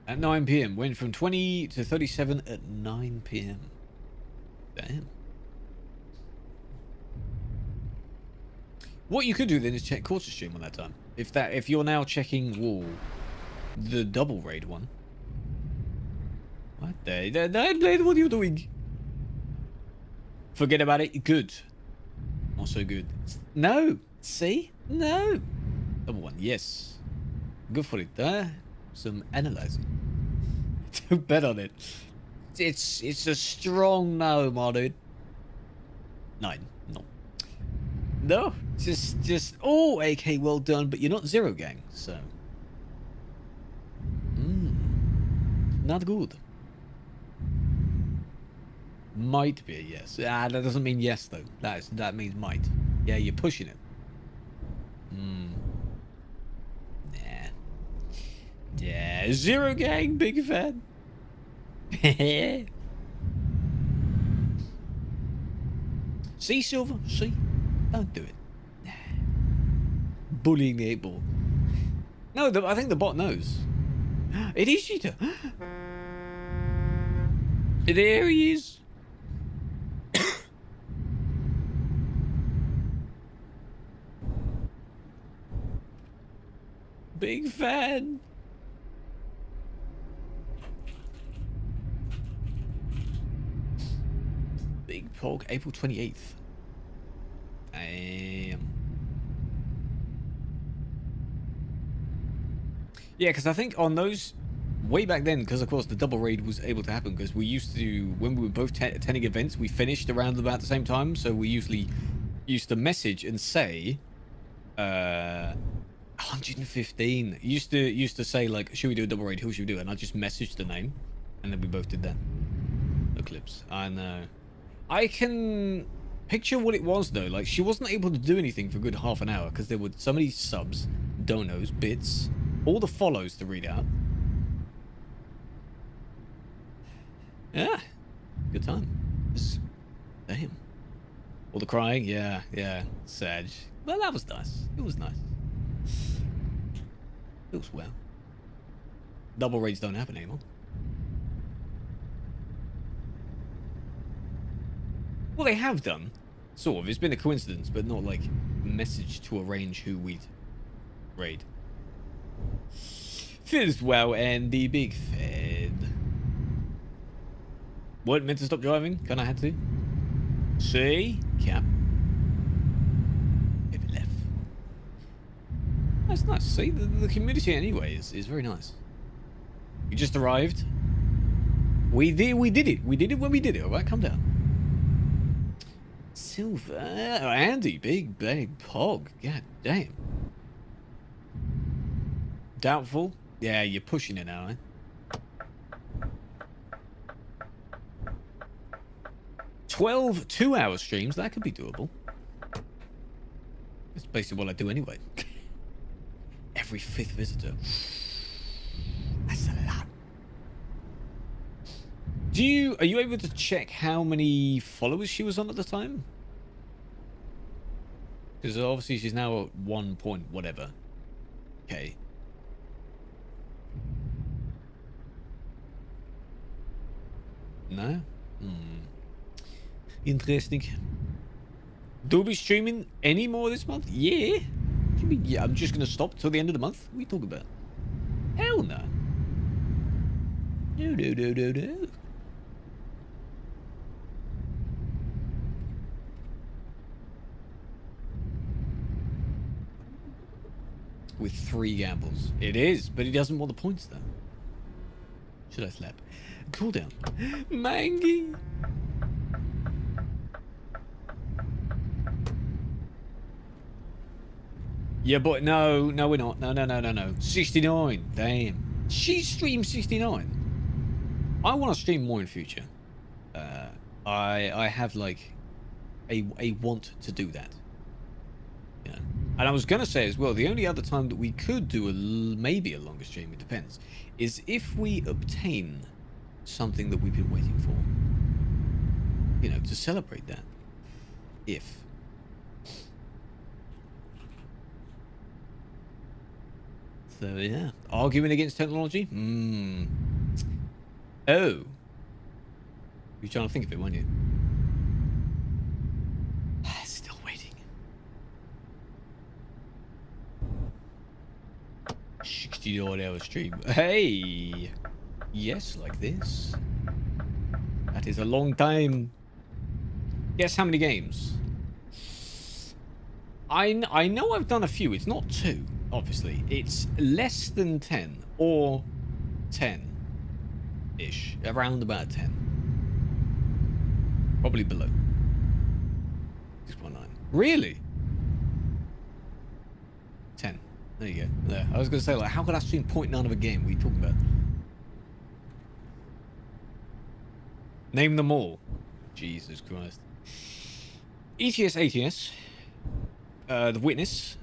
At 9 p.m. Went from 20 to 37 at 9 p.m. Damn. What you could do then is check quarter stream on that time. If you're now checking the double raid one. What the? What are you doing? Forget about it. Good. Not so good. No. See? No. Double one. Yes. Good for it. Some analyzing. Don't bet on it. It's a strong no, my dude. 9. No. No. Just. Oh, AK, well done. But you're not zero gang, so. Not good. Might be a yes. That doesn't mean yes though. That means might. Yeah, you're pushing it. Nah. Yeah, zero gang, big fan. See, Silver? See? Don't do it. Nah. Bullying the 8-ball. No, I think the bot knows. It is Cheetah. There he is. Big fan. Big Pog, April 28th. Yeah, because I think on those, way back then, because of course the double raid was able to happen, because we used to, when we were both attending events, we finished around about the same time, so we usually used to message and say, 115. Used to say like, should we do a double raid? Who should we do? And I just messaged the name, and then we both did that. Eclipse. I know. I can picture what it was though. Like she wasn't able to do anything for a good half an hour because there were so many subs, donos, bits, all the follows to read out. Yeah, good time. Damn. All the crying. Yeah, Sag. Well, that was nice. It was nice. Feels well. Double raids don't happen anymore. Well, they have done. Sort of. It's been a coincidence, but not like message to arrange who we'd raid. Feels well, Andy. Big fed. Weren't meant to stop driving. Kinda had to. See? Cap. Maybe left. That's nice. See, the community anyway is very nice. We just arrived. We did it. We did it when we did it. All right, calm down. Silver. Oh, Andy, big pog. God damn. Doubtful. Yeah, you're pushing it now, eh? "12 2-hour streams. That could be doable. That's basically what I do anyway. Every 5th visitor. That's a lot. Are you able to check how many followers she was on at the time? Because obviously she's now at 1 point whatever. Okay. No? Interesting. Do we be streaming any more this month? Yeah. What do you mean, yeah, I'm just gonna stop till the end of the month? What are you talking about? Hell no. No. With 3 gambles. It is, but he doesn't want the points though. Should I slap? Cool down. Mangy. Yeah, but no, we're not. No. 69. Damn. She streams 69. I want to stream more in future. I have like a want to do that. You know. And I was gonna say as well, the only other time that we could do maybe a longer stream, it depends, is if we obtain something that we've been waiting for. You know, to celebrate that. If. So yeah, arguing against technology. Oh, you're trying to think of it, weren't you? Still waiting. 60-hour stream. Hey, yes, like this. That is a long time. Guess how many games? I know I've done a few. It's not 2, obviously. It's less than 10 or 10-ish. Around about 10. Probably below. 6.9. Really? 10. There you go. There. I was going to say, like, how could I stream 0.9 of a game? What are you talking about? Name them all. Jesus Christ. ETS, ATS. The Witness.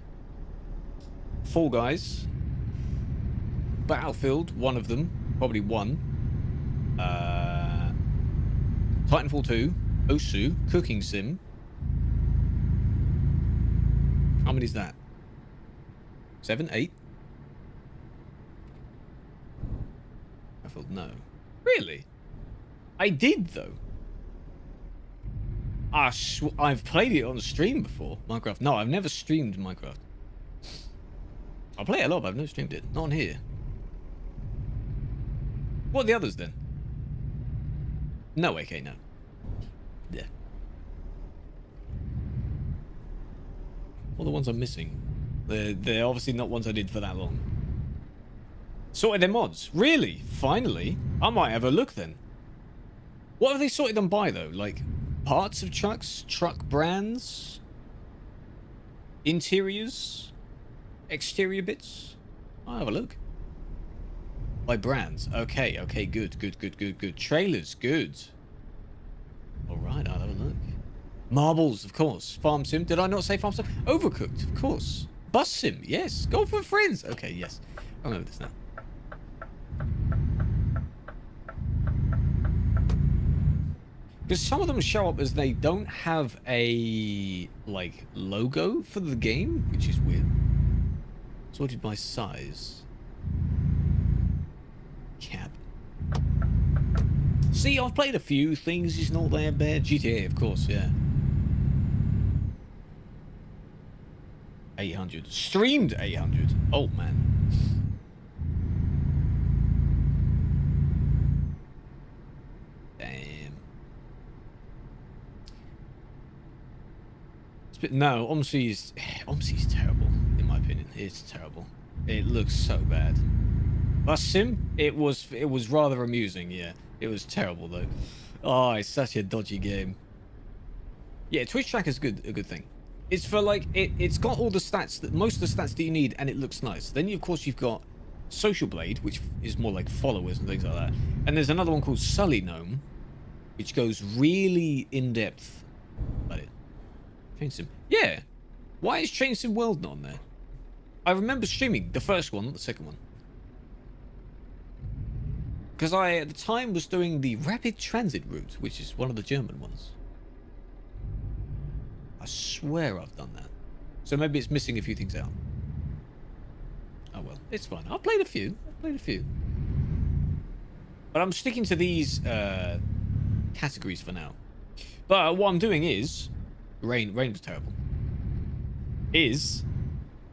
Fall Guys. Battlefield, one of them. Probably one. Titanfall 2. Osu. Cooking Sim. How many is that? 7? 8? Battlefield, no. Really? I did, though. I've played it on stream before. Minecraft. No, I've never streamed Minecraft. I play it a lot, but I've never streamed it. Not on here. What are the others, then? No, okay, no. Yeah. What are the ones I'm missing? They're obviously not ones I did for that long. Sorted their mods. Really? Finally? I might have a look, then. What have they sorted them by, though? Like, parts of trucks? Truck brands? Interiors? Exterior bits? I'll have a look. By brands. Okay, okay, good. Trailers, good. Alright, I'll have a look. Marbles, of course. Farm sim. Did I not say farm sim? Overcooked, of course. Bus sim, yes. Golf with friends. Okay, yes. I remember this now. Because some of them show up as they don't have a, like, logo for the game, which is weird. Sorted by size. Cap. See, I've played a few things. It's not that bad. GTA, of course, yeah. 800. Streamed 800. Oh, man. Damn. No, OMSI's terrible, in my opinion. It's terrible. It looks so bad. Bus Sim, it was rather amusing, yeah. It was terrible though. Oh, it's such a dodgy game. Yeah, Twitch Tracker's a good thing. It's for like it's got all the stats that most of the stats that you need, and it looks nice. Then of course you've got Social Blade, which is more like followers and things like that. And there's another one called Sully Gnome, which goes really in depth. About it. Chain Sim. Yeah. Why is Chain Sim World not on there? I remember streaming the first one, not the second one. Because I, at the time, was doing the Rapid Transit route, which is one of the German ones. I swear I've done that. So maybe it's missing a few things out. Oh well, it's fine. I've played a few. But I'm sticking to these categories for now. But what I'm doing is... Rain was terrible. Is...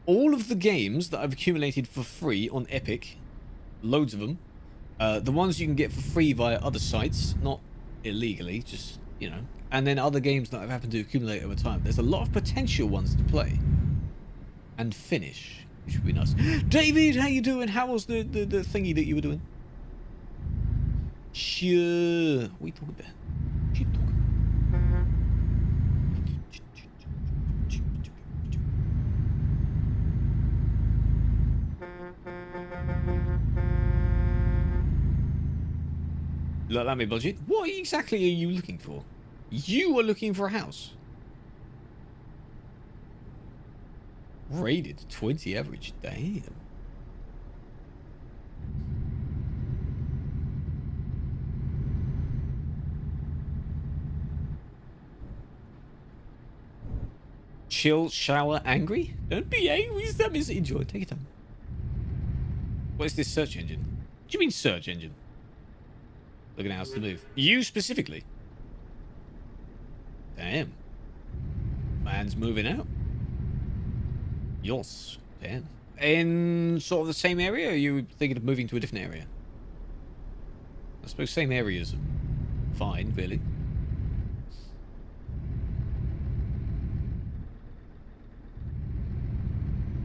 all of the games that I've accumulated for free on Epic, loads of them, the ones you can get for free via other sites, not illegally, just, you know, and then other games that I've happened to accumulate over time. There's a lot of potential ones to play and finish, which would be nice. David, how you doing? How was the thingy that you were doing? Sure. What are you talking about? What are you talking about? Let me budget. What exactly are you looking for? You are looking for a house. Rated 20 average. Damn. Chill, shower, angry? Don't be angry. That means enjoy. Take your time. What is this search engine? What do you mean search engine? Looking at house to move. You specifically? Damn. Man's moving out. Yours. Damn. In sort of the same area, or are you thinking of moving to a different area? I suppose same areas. Fine, really.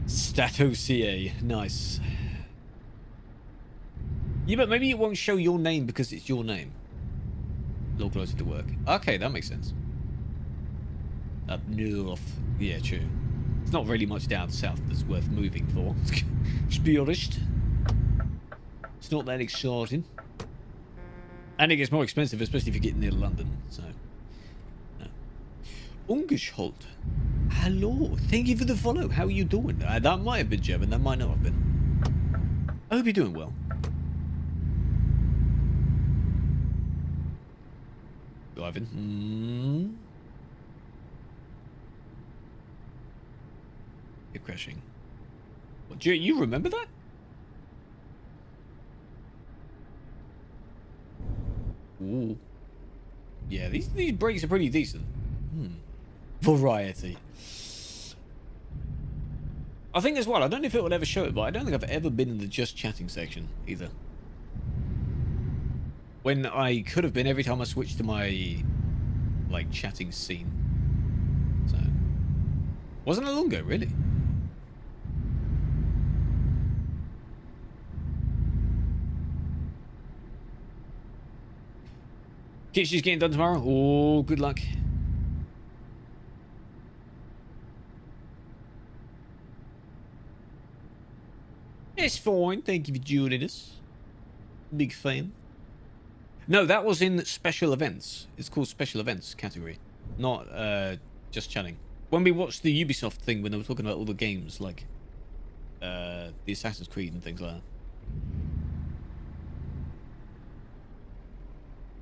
Stato CA. Nice. Yeah, but maybe it won't show your name because it's your name. A little closer to work. Okay, that makes sense. Up north. Yeah, true. It's not really much down south that's worth moving for. To be honest. It's not that exciting. And it gets more expensive, especially if you're getting near London. So, no. Ungeschult. Hello. Thank you for the follow. How are you doing? That might have been German. That might not have been. I hope you're doing well. Driving. You're crashing. What, do you remember that? Ooh. Yeah, these brakes are pretty decent. Variety. I think as well, I don't know if it will ever show it, but I don't think I've ever been in the just chatting section either. When I could have been every time I switched to my, like, chatting scene. So, wasn't it long ago, really? Kitchen's getting done tomorrow. Oh, good luck. It's fine. Thank you for joining us. Big fan. No, that was in special events. It's called special events category, not just chatting. When we watched the Ubisoft thing, when they were talking about all the games, like the Assassin's Creed and things like that.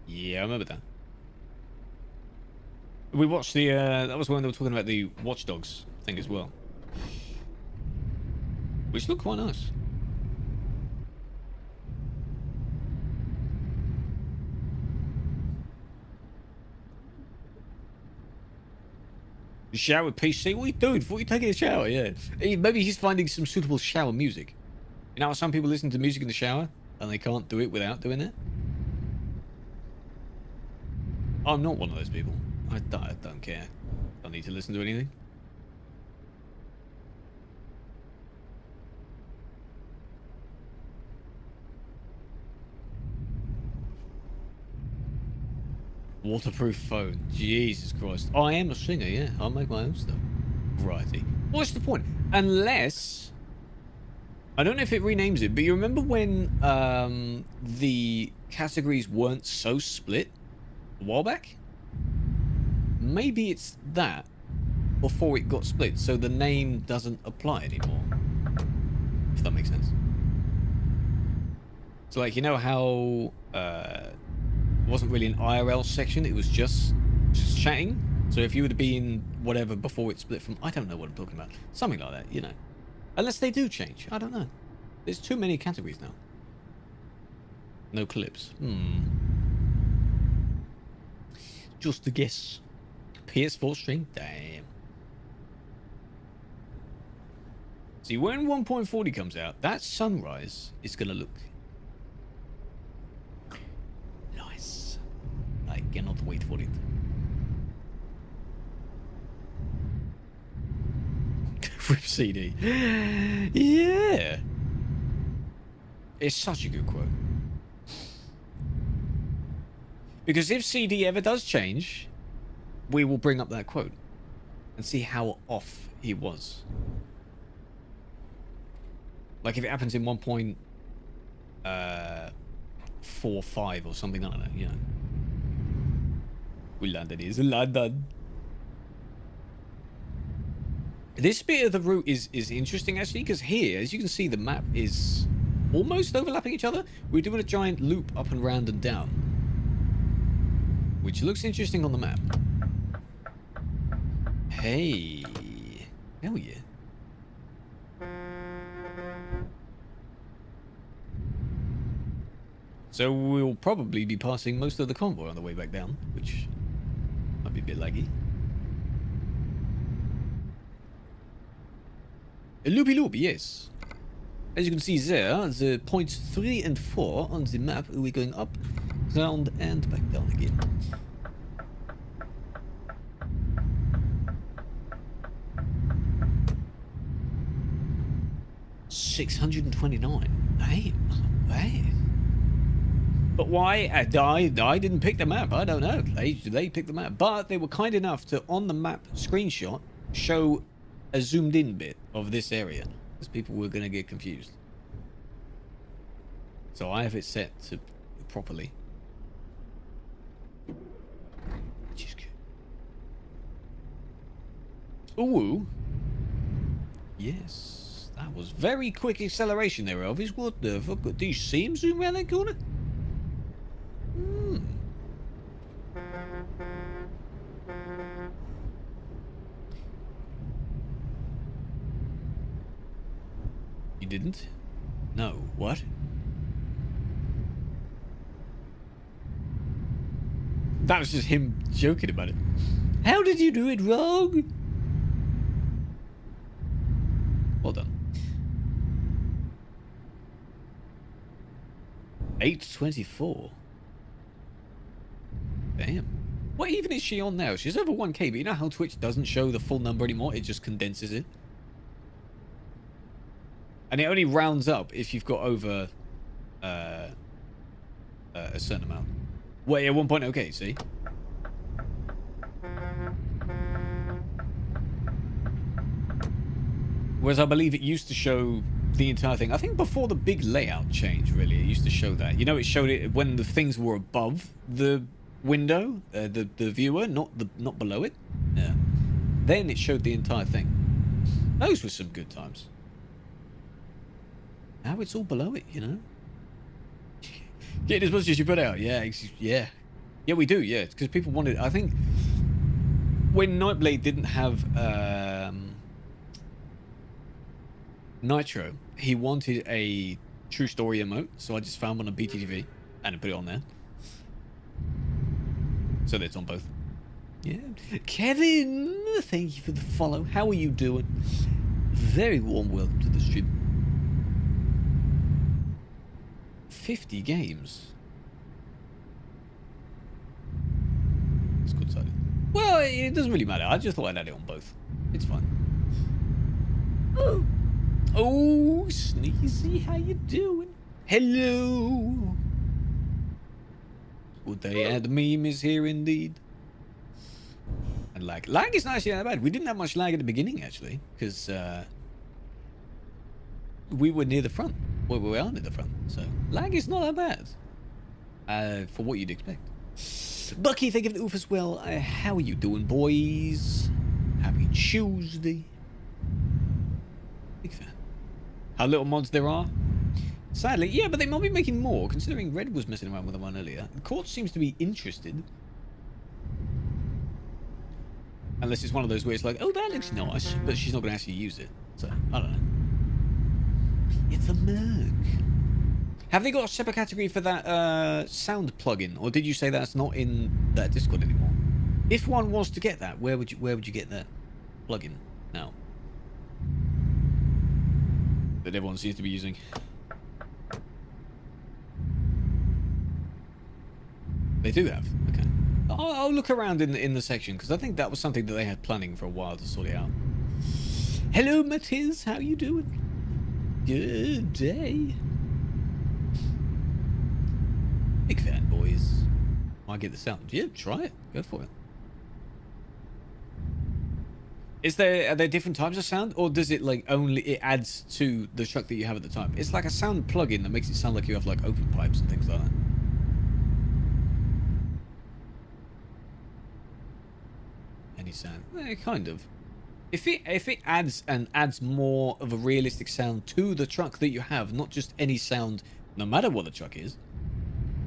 Yeah, I remember that. We watched the, that was when they were talking about the Watch Dogs thing as well. Which looked quite nice. Shower PC? What are you doing? What are you taking a shower? Yeah. Maybe he's finding some suitable shower music. You know how some people listen to music in the shower and they can't do it without doing it? I'm not one of those people. I don't care. Don't need to listen to anything. Waterproof phone. Jesus Christ. I am a singer, yeah. I'll make my own stuff. Variety. What's the point? Unless... I don't know if it renames it, but you remember when the categories weren't so split a while back? Maybe it's that before it got split, so the name doesn't apply anymore. If that makes sense. So, like, you know how... it wasn't really an IRL section, it was just chatting. So if you would have been whatever before it split from, I don't know what I'm talking about, something like that, you know. Unless they do change, I don't know. There's too many categories now. No clips. Just a guess. PS4 stream? Damn. See, when 1.40 comes out, that sunrise is gonna look nice. I cannot wait for it. Rip CD. Yeah. It's such a good quote. Because if CD ever does change, we will bring up that quote and see how off he was. Like if it happens in 1.40 4-5 or something like that, you know. London is London. This bit of the route is interesting, actually, because here, as you can see, the map is almost overlapping each other. We're doing a giant loop up and round and down, which looks interesting on the map. Hey. Hell yeah. So we'll probably be passing most of the convoy on the way back down, which might be a bit laggy. A loopy loop, yes. As you can see there, the points 3 and 4 on the map, we're going up, round, and back down again. $629. Damn, right. But why? I didn't pick the map. I don't know. They picked the map, but they were kind enough to, on the map screenshot, show a zoomed in bit of this area, because people were going to get confused. So I have it set to properly. Which is good. Ooh. Yes. That was very quick acceleration there, Elvis. What the fuck? Do you see him zoom around that corner? Hmm. You didn't? No. What? That was just him joking about it. How did you do it wrong? Well done. 824. Damn. What even is she on now? She's over 1k, but you know how Twitch doesn't show the full number anymore? It just condenses it. And it only rounds up if you've got over a certain amount. Well, yeah, 1.0, okay, see? Whereas I believe it used to show the entire thing. I think before the big layout change, really, it used to show that. You know, it showed it when the things were above the window, the viewer, not below it. Yeah. Then it showed the entire thing. Those were some good times. Now it's all below it, you know. Get as much as you put out. Yeah, yeah, yeah. We do. Yeah, because people wanted. I think when Nightblade didn't have Nitro, he wanted a True Story emote, so I just found one on BTTV and I put it on there. So that's on both. Yeah. Kevin, thank you for the follow. How are you doing? Very warm welcome to the stream. 50 games. It's good sided. Well, it doesn't really matter. I just thought I'd add it on both. It's fine. Oh, oh, Sneezy, how you doing? Hello. Good day, and the meme is here indeed. And lag is not actually that bad. We didn't have much lag at the beginning actually, because we were near the front. Well, we are near the front, so lag is not that bad for what you'd expect. Bucky, thank you for the oof as well. How are you doing, boys? Happy Tuesday. Big fan. How little mods there are? Sadly, yeah, but they might be making more, considering Red was messing around with one earlier. The court seems to be interested. Unless it's one of those where it's like, oh, that looks nice, but she's not going to actually use it. So, I don't know. It's a Merc. Have they got a separate category for that sound plugin, or did you say that's not in that Discord anymore? If one was to get that, where would you get that plugin now? That everyone seems to be using. They do have. Okay. I'll look around in the section because I think that was something that they had planning for a while to sort it out. Hello, Matiz. How you doing? Good day. Big fan, boys. I get the sound. Yeah, try it. Go for it. Are there different types of sound, or does it like only it adds to the truck that you have at the time? It's like a sound plugin that makes it sound like you have like open pipes and things like that. Any sound? Kind of. If it adds more of a realistic sound to the truck that you have, not just any sound, no matter what the truck is,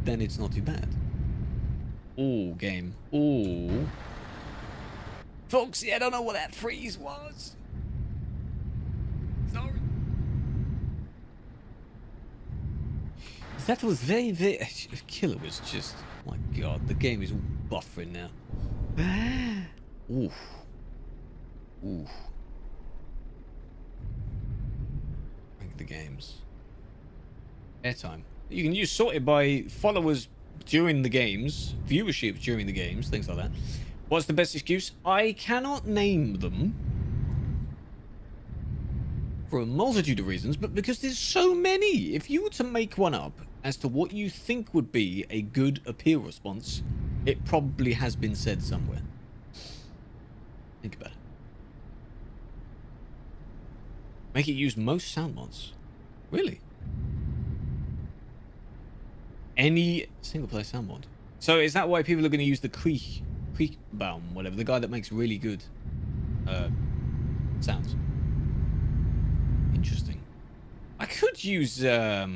then it's not too bad. Oh, game. Oh. Folks, I don't know what that freeze was. Sorry. That was very, very... Killer was just... My god, the game is all buffering now. Oof. Oof. Rank the games. Airtime. You can use sorted by followers during the games, viewership during the games, things like that. What's the best excuse? I cannot name them for a multitude of reasons, but because there's so many. If you were to make one up as to what you think would be a good appeal response, it probably has been said somewhere. Think about it. Make it use most sound mods. Really? Any single player sound mod. So is that why people are going to use the Krewlex, whatever, the guy that makes really good sounds? Interesting. I could use well,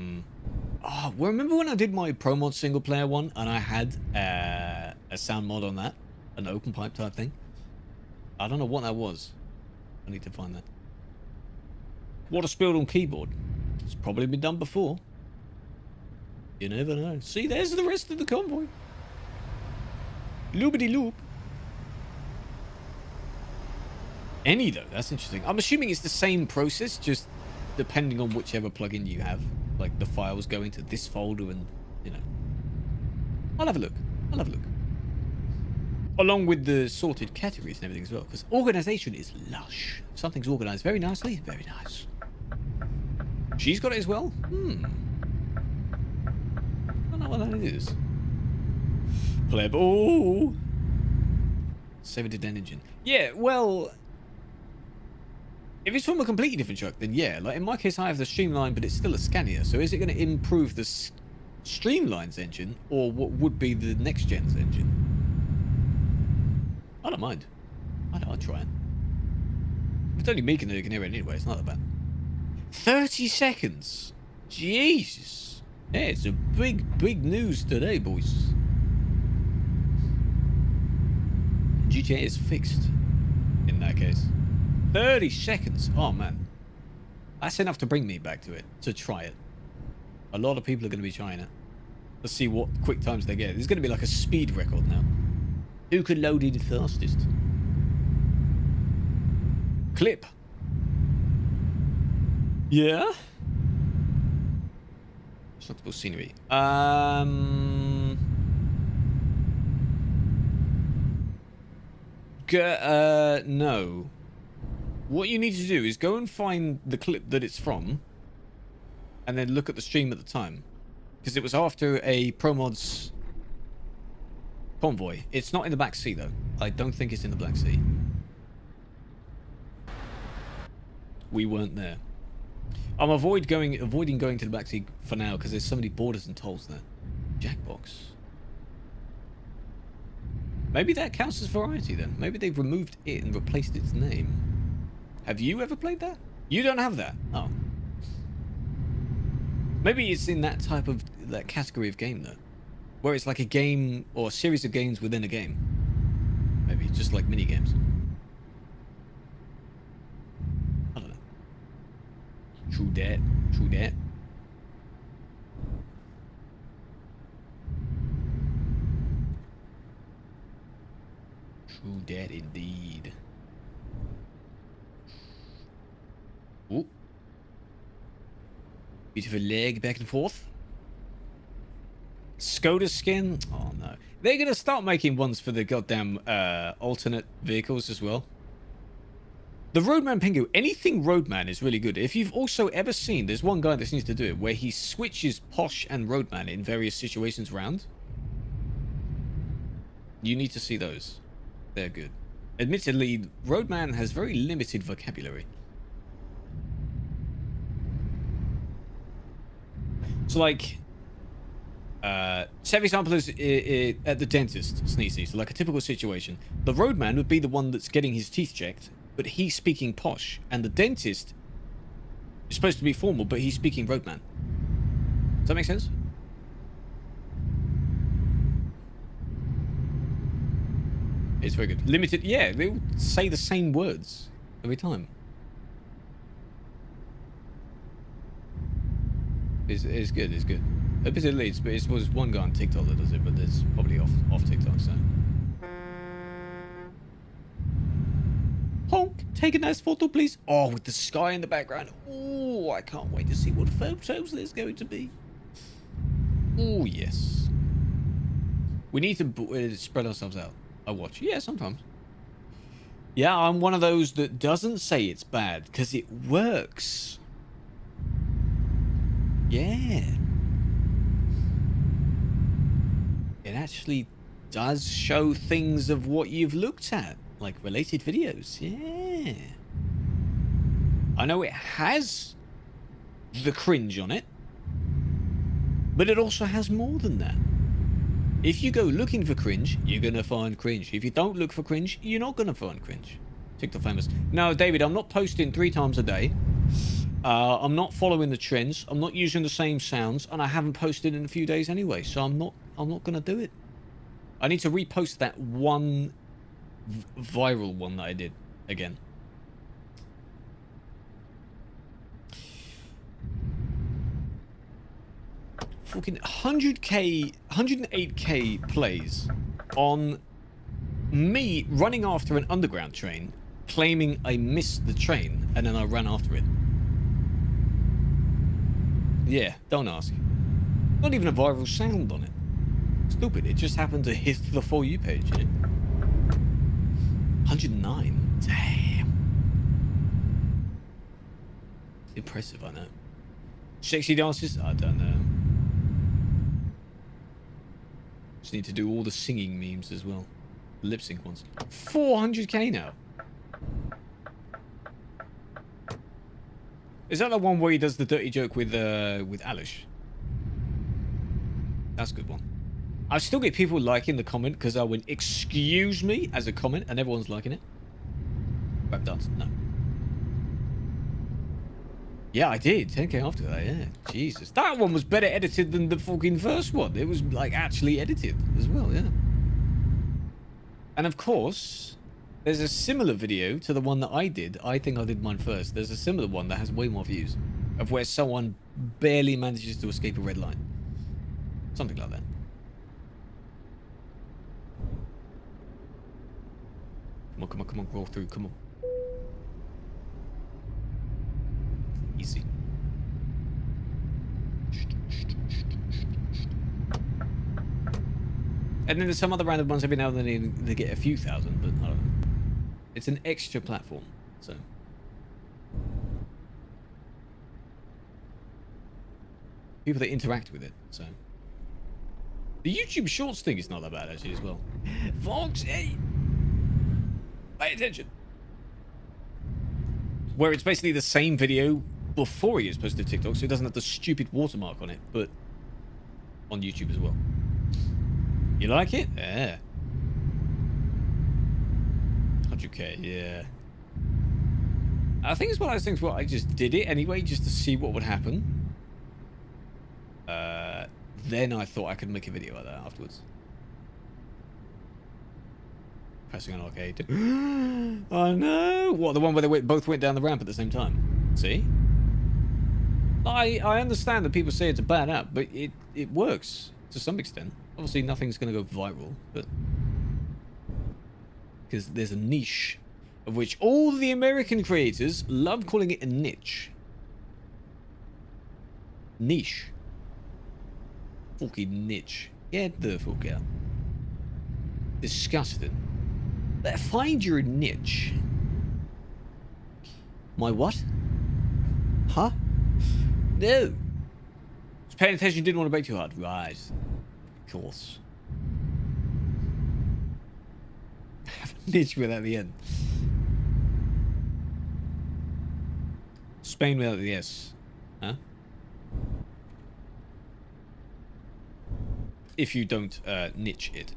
remember when I did my Pro Mod single player one and I had a sound mod on that, an open pipe type thing? I don't know what that was. I need to find that. Water spilled on keyboard. It's probably been done before. You never know. See, there's the rest of the convoy. Loopity loop. Any though, that's interesting. I'm assuming it's the same process, just depending on whichever plugin you have. Like the files go into this folder and, you know. I'll have a look. I'll have a look. Along with the sorted categories and everything as well. Because organization is lush. If something's organized very nicely, very nice. She's got it as well? I don't know what that is. Pleb. Oh! 70-den engine. Yeah, well... If it's from a completely different truck, then yeah. Like in my case, I have the Streamline, but it's still a Scania. So is it going to improve the Streamline's engine, or what would be the next gen's engine? I don't mind. I'll try it. It's only me can hear it anyway. It's not that bad. 30 seconds. Jesus. Yeah, it's a big news today, boys. GTA is fixed in that case. 30 seconds. Oh, man. That's enough to bring me back to it, to try it. A lot of people are going to be trying it. Let's see what quick times they get. There's going to be like a speed record now. Who can load in fastest? Clip. Yeah? Acceptable scenery. No. What you need to do is go and find the clip that it's from, and then look at the stream at the time, because it was after a Pro Mods convoy. It's not in the back seat though. I don't think it's in the black seat. We weren't there. I'm avoiding going to the back seat for now because there's so many borders and tolls there. Jackbox. Maybe that counts as variety then. Maybe they've removed it and replaced its name. Have you ever played that? You don't have that? Oh. Maybe it's in that type of, that category of game though. Where it's like a game or a series of games within a game. Maybe just like mini games. I don't know. True that. True that. True that indeed. Ooh. Beautiful leg back and forth. Skoda skin? Oh no. They're gonna start making ones for the goddamn alternate vehicles as well. The Roadman Pingu, anything Roadman is really good. If you've also ever seen, there's one guy that seems to do it, where he switches Posh and Roadman in various situations round. You need to see those. They're good. Admittedly, Roadman has very limited vocabulary. So like, Say for example is at the dentist sneezy, so like a typical situation. The roadman would be the one that's getting his teeth checked, but he's speaking posh, and the dentist is supposed to be formal, but he's speaking roadman. Does that make sense? It's very good. Limited, yeah, they all say the same words every time. It's good, it's good. A bit of leads, but it was one guy on TikTok that does it, but it's probably off TikTok, so. Honk, take a nice photo, please. Oh, with the sky in the background. Oh, I can't wait to see what photos there's going to be. Oh, yes. We need to spread ourselves out. I watch. Yeah, sometimes. Yeah, I'm one of those that doesn't say it's bad, because it works. Yeah. It actually does show things of what you've looked at, like related videos. Yeah. I know it has the cringe on it, but it also has more than that. If you go looking for cringe, you're going to find cringe. If you don't look for cringe, you're not going to find cringe. TikTok famous. No, David, I'm not posting 3 times a day. I'm not following the trends. I'm not using the same sounds, and I haven't posted in a few days anyway, so I'm not going to do it. I need to repost that one viral one that I did again. Fucking 100k, 108k plays on me running after an underground train, claiming I missed the train, and then I ran after it. Yeah, don't ask. Not even a viral sound on it. Stupid, it just happened to hit the For You page, you know? 109. Damn. Impressive, I know. Sexy dances? I don't know. Just need to do all the singing memes as well. Lip sync ones. 400k now. Is that the one where he does the dirty joke with Alish? That's a good one. I still get people liking the comment because I went, excuse me, as a comment, and everyone's liking it. Rap dance? No. Yeah, I did. 10k after that, yeah. Jesus. That one was better edited than the fucking first one. It was, like, actually edited as well, yeah. And, of course, there's a similar video to the one that I did. I think I did mine first. There's a similar one that has way more views. Of where someone barely manages to escape a red line. Something like that. Come on, come on, come on. Roll through. Come on. Easy. And then there's some other random ones every now and then they get a few thousand, but I don't know. It's an extra platform, so. People that interact with it, so. The YouTube Shorts thing is not that bad actually as well. Fox, hey! Pay attention. Where it's basically the same video before he is posted to TikTok, so it doesn't have the stupid watermark on it, but on YouTube as well. You like it? Yeah. 100k, yeah. I think it's one of those things where I just did it anyway, just to see what would happen. Then I thought I could make a video like that afterwards. Pressing on arcade. Oh no! What, the one where they both went down the ramp at the same time? See? I understand that people say it's a bad app, but it works to some extent. Obviously nothing's going to go viral, but because there's a niche of which all the American creators love calling it a niche. Niche. Fucking niche. Get the fuck out. Disgusting. Find your niche. My what? Huh? No. Just paying attention, didn't want to break too hard. Right. Of course. Have a niche without the N. Spain without the S. Huh? if you don't niche it.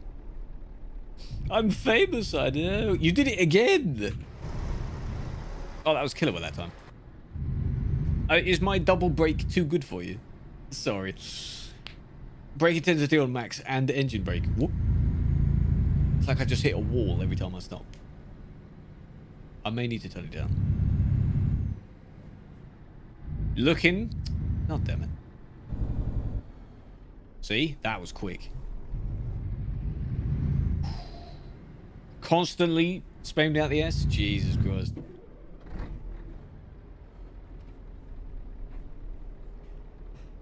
I'm famous, I know. You did it again. Oh, that was killer that time. Is my double brake too good for you? Sorry. Brake intensity on max and engine brake. Whoop. It's like I just hit a wall every time I stop. I may need to turn it down. Looking. God damn it. See? That was quick. Constantly spammed out the S? Jesus Christ.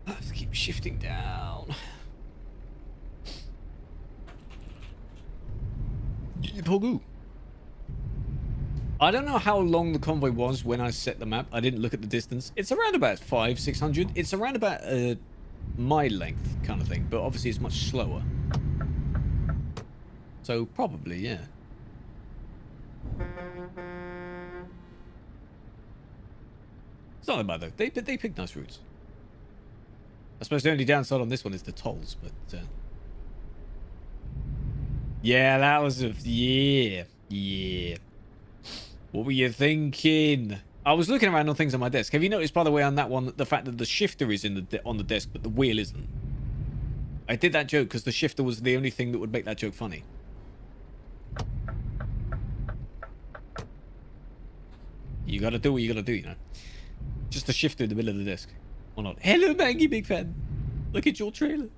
I have to keep shifting down. Pogu. I don't know how long the convoy was when I set the map. I didn't look at the distance. It's around about 500-600. It's around about my length kind of thing, but obviously it's much slower. So probably, yeah. It's not that bad though. They picked nice routes. I suppose the only downside on this one is the tolls, but yeah, that was yeah. What were you thinking? I was looking around on things on my desk. Have you noticed, by the way, on that one, the fact that the shifter is on the desk, but the wheel isn't? I did that joke because the shifter was the only thing that would make that joke funny. You gotta do what you gotta do, you know. Just the shifter in the middle of the desk. Or not. Hello, Maggie, big fan. Look at your trailer.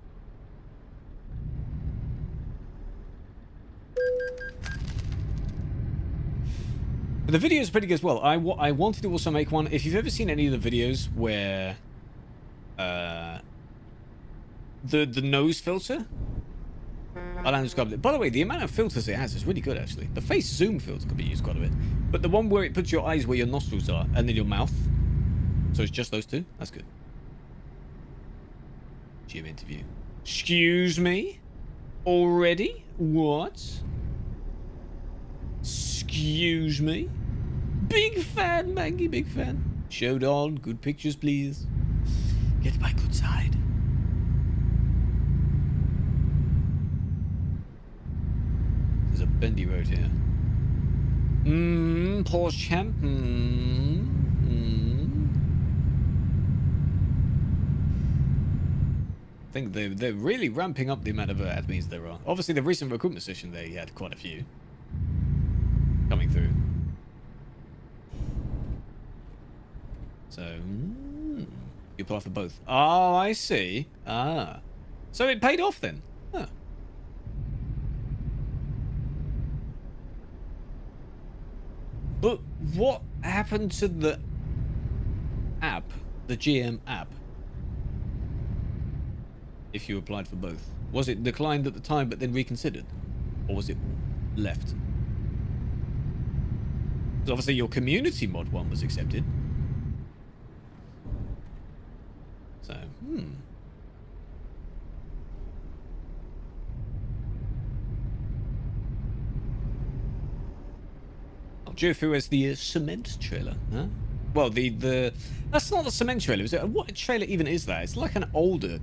But the video is pretty good as well. I wanted to also make one. If you've ever seen any of the videos where the nose filter, I'll describe it. By the way, the amount of filters it has is really good, actually. The face zoom filter could be used quite a bit. But the one where it puts your eyes where your nostrils are and then your mouth. So it's just those two. That's good. Gym interview. Excuse me? Already? What? Excuse me? Big fan, Maggie, big fan. Showed on. Good pictures, please. Get my good side. There's a bendy road here. Porsche champ. I think they're really ramping up the amount of admins there are. Obviously, the recent recruitment session, they had quite a few coming through. So, you apply for both. Oh, I see. Ah. So it paid off then. Huh. But what happened to the app, the GM app, if you applied for both? Was it declined at the time but then reconsidered? Or was it left? Because obviously your community mod one was accepted. So, Jofu as the cement trailer, huh? Well, that's not the cement trailer, is it? What trailer even is that? It's like an older,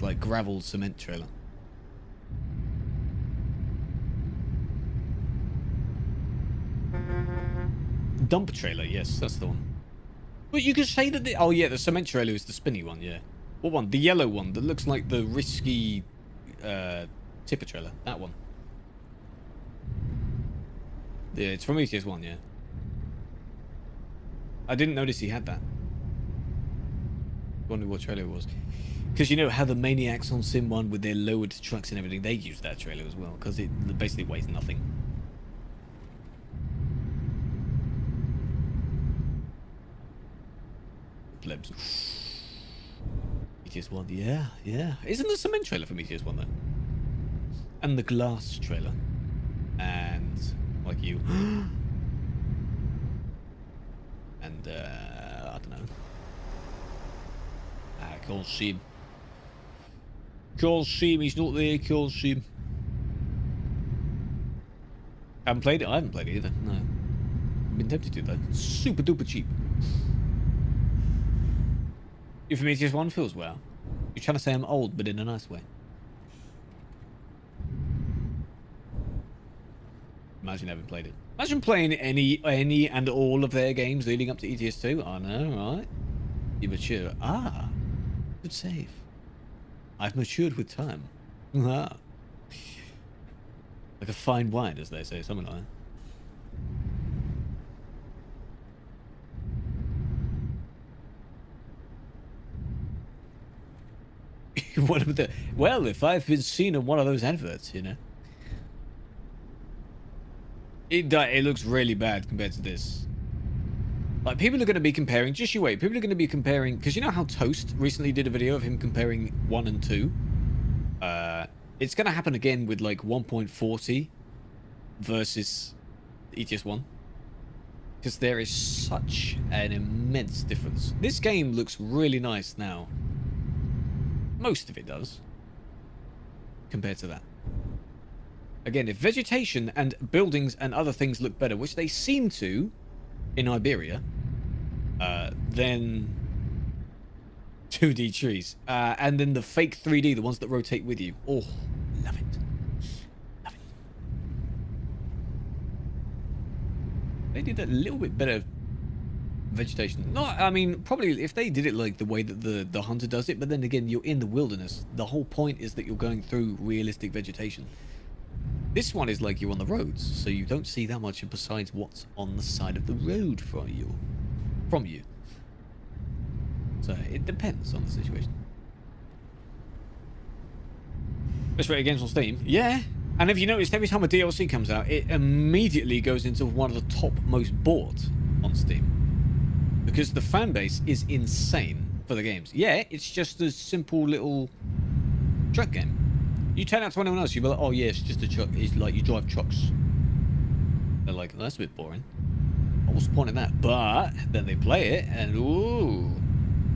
like, gravel cement trailer. Dump trailer, yes, that's the one. But you could say that oh yeah, the cement trailer is the spinny one, yeah. What one? The yellow one that looks like the risky tipper trailer. That one. Yeah, it's from ETS1, yeah. I didn't notice he had that. Wondered what trailer it was. Because you know how the Maniacs on Sim 1 with their lowered trucks and everything, they use that trailer as well. Because it basically weighs nothing. Plebs. ETS1, yeah. Isn't the cement trailer from ETS1 though? And the glass trailer. And like you. And I don't know. I can't see him. Can't see him, he's not there, can't see him. Haven't played it? I haven't played it either, no. Been tempted to though. Super duper cheap. If ETS1 feels well. You're trying to say I'm old, but in a nice way. Imagine having played it. Imagine playing any and all of their games leading up to ETS2. I know, right? You mature. Ah, good save. I've matured with time. Ah. Like a fine wine, as they say, something like that. What about the, well, if I've been seen in one of those adverts, you know. It looks really bad compared to this. Like, people are going to be comparing, just you wait, people are going to be comparing, because you know how Toast recently did a video of him comparing 1 and 2? It's going to happen again with, like, 1.40 versus ETS1. Because there is such an immense difference. This game looks really nice now. Most of it does. Compared to that. Again, if vegetation and buildings and other things look better, which they seem to in Iberia, then 2D trees. And then the fake 3D, the ones that rotate with you. Oh, love it. Love it. They did a little bit better vegetation. No, I mean, probably if they did it like the way that the hunter does it, but then again, you're in the wilderness. The whole point is that you're going through realistic vegetation. This one is like you're on the roads, so you don't see that much besides what's on the side of the road from you. So it depends on the situation. Let's rate games on Steam. Yeah. And if you noticed, every time a DLC comes out, it immediately goes into one of the top most bought on Steam. Because the fan base is insane for the games. Yeah, it's just a simple little truck game. You turn out to anyone else, you'll be like, oh yeah, it's just a truck. It's like you drive trucks. They're like, that's a bit boring. What's the point of that? But then they play it and ooh,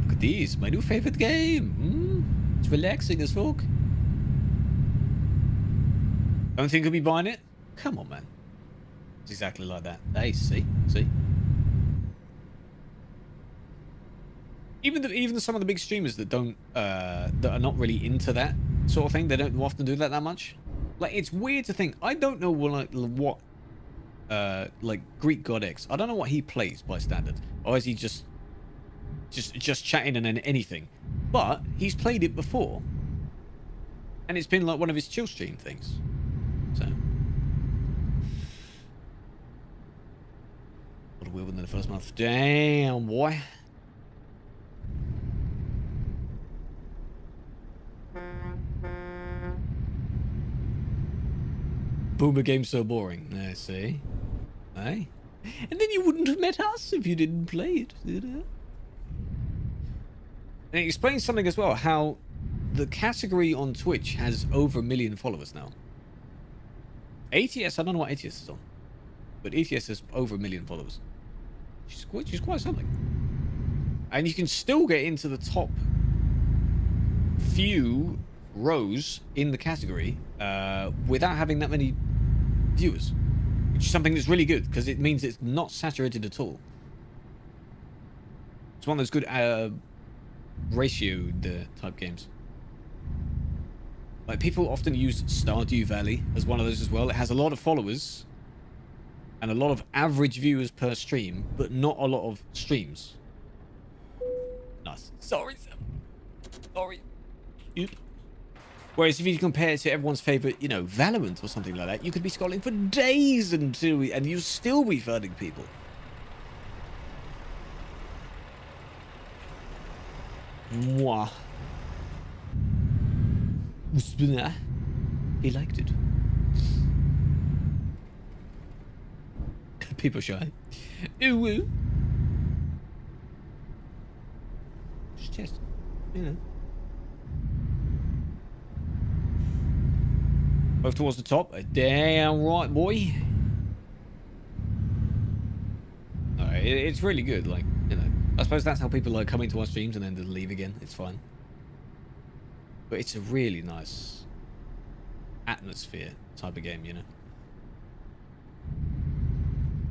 look at these, my new favorite game. It's relaxing as fuck. Don't think you'll be buying it? Come on, man. It's exactly like that. Hey, see? Even some of the big streamers that don't that are not really into that sort of thing, they don't often do that much. Like, it's weird to think. I don't know what like Greek God X. I don't know what he plays by standard, or is he just chatting and then anything? But he's played it before, and it's been like one of his chill stream things. So, what a wheel within the first month. Damn, boy. Boomer game's so boring. I see. Aye. And then you wouldn't have met us if you didn't play it, you know? And it explains something as well, how the category on Twitch has over 1 million followers now. ATS, I don't know what ATS is on, but ATS has over 1 million followers. Which is quite something. And you can still get into the top few rows in the category without having that many viewers, which is something that's really good because it means it's not saturated at all. It's one of those good ratioed type games. Like, people often use Stardew Valley as one of those as well. It has a lot of followers and a lot of average viewers per stream, but not a lot of streams. Nice. Sorry, Sam. Sorry. Oop. Whereas if you compare it to everyone's favorite, you know, Valorant or something like that, you could be scrolling for days and you'll still be finding people. Mwah. He liked it. People shy. Ooh. Just, you know. Both towards the top. Damn right, boy. Alright, it's really good. Like, you know, I suppose that's how people like come into our streams and then just leave again. It's fine. But it's a really nice atmosphere type of game, you know.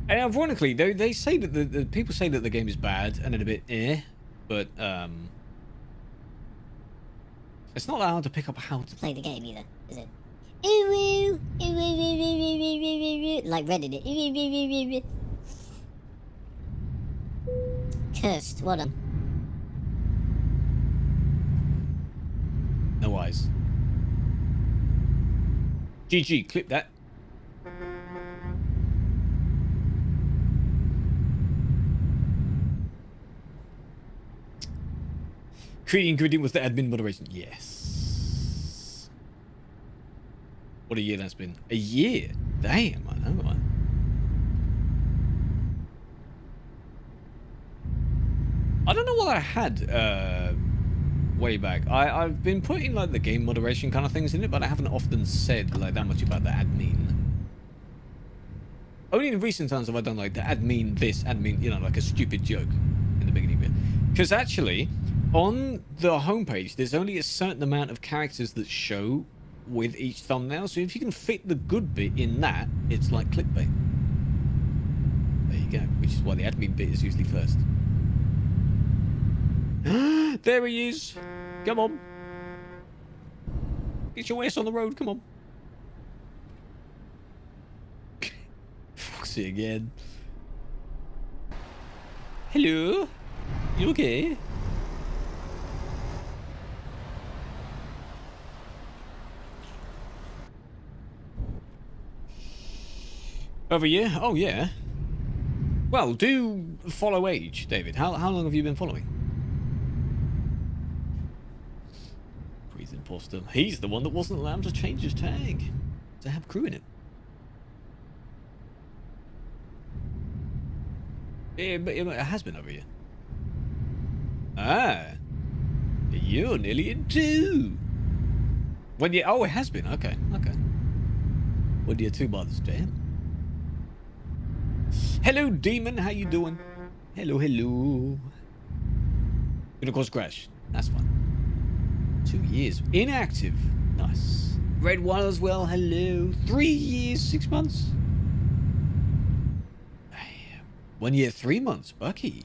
And ironically, they say that the people say that the game is bad and a bit but it's not that hard to pick up how to play the game either, is it? like Reddit. Cursed. Well done. No eyes. GG, clip that. Creating ingredient was the admin moderation. Yes. What a year that's been. A year? Damn, I know, man. I don't know what I had way back. I've been putting like the game moderation kind of things in it, but I haven't often said like that much about the admin. Only in recent times have I done like the admin this, admin, you know, like a stupid joke in the beginning bit. Because actually, on the homepage, there's only a certain amount of characters that show with each thumbnail. So if you can fit the good bit in that, it's like clickbait. There you go. Which is why the admin bit is usually first. There he is. Come on. Get your ass on the road. Come on. Foxy again. Hello. You okay? Over here? Oh, yeah. Well, do follow age, David. How long have you been following? Breeze Imposter. He's the one that wasn't allowed to change his tag to have crew in it. But it has been over here. Ah. You're nearly in 2. When you... Oh, it has been. Okay, okay. When you're 2 months, damn. Hello, Demon. How you doing? Hello, hello. And of course, Crash. That's fun. 2 years. Inactive. Nice. Red One as well. Hello. 3 years, 6 months. 1 year, 3 months. Bucky.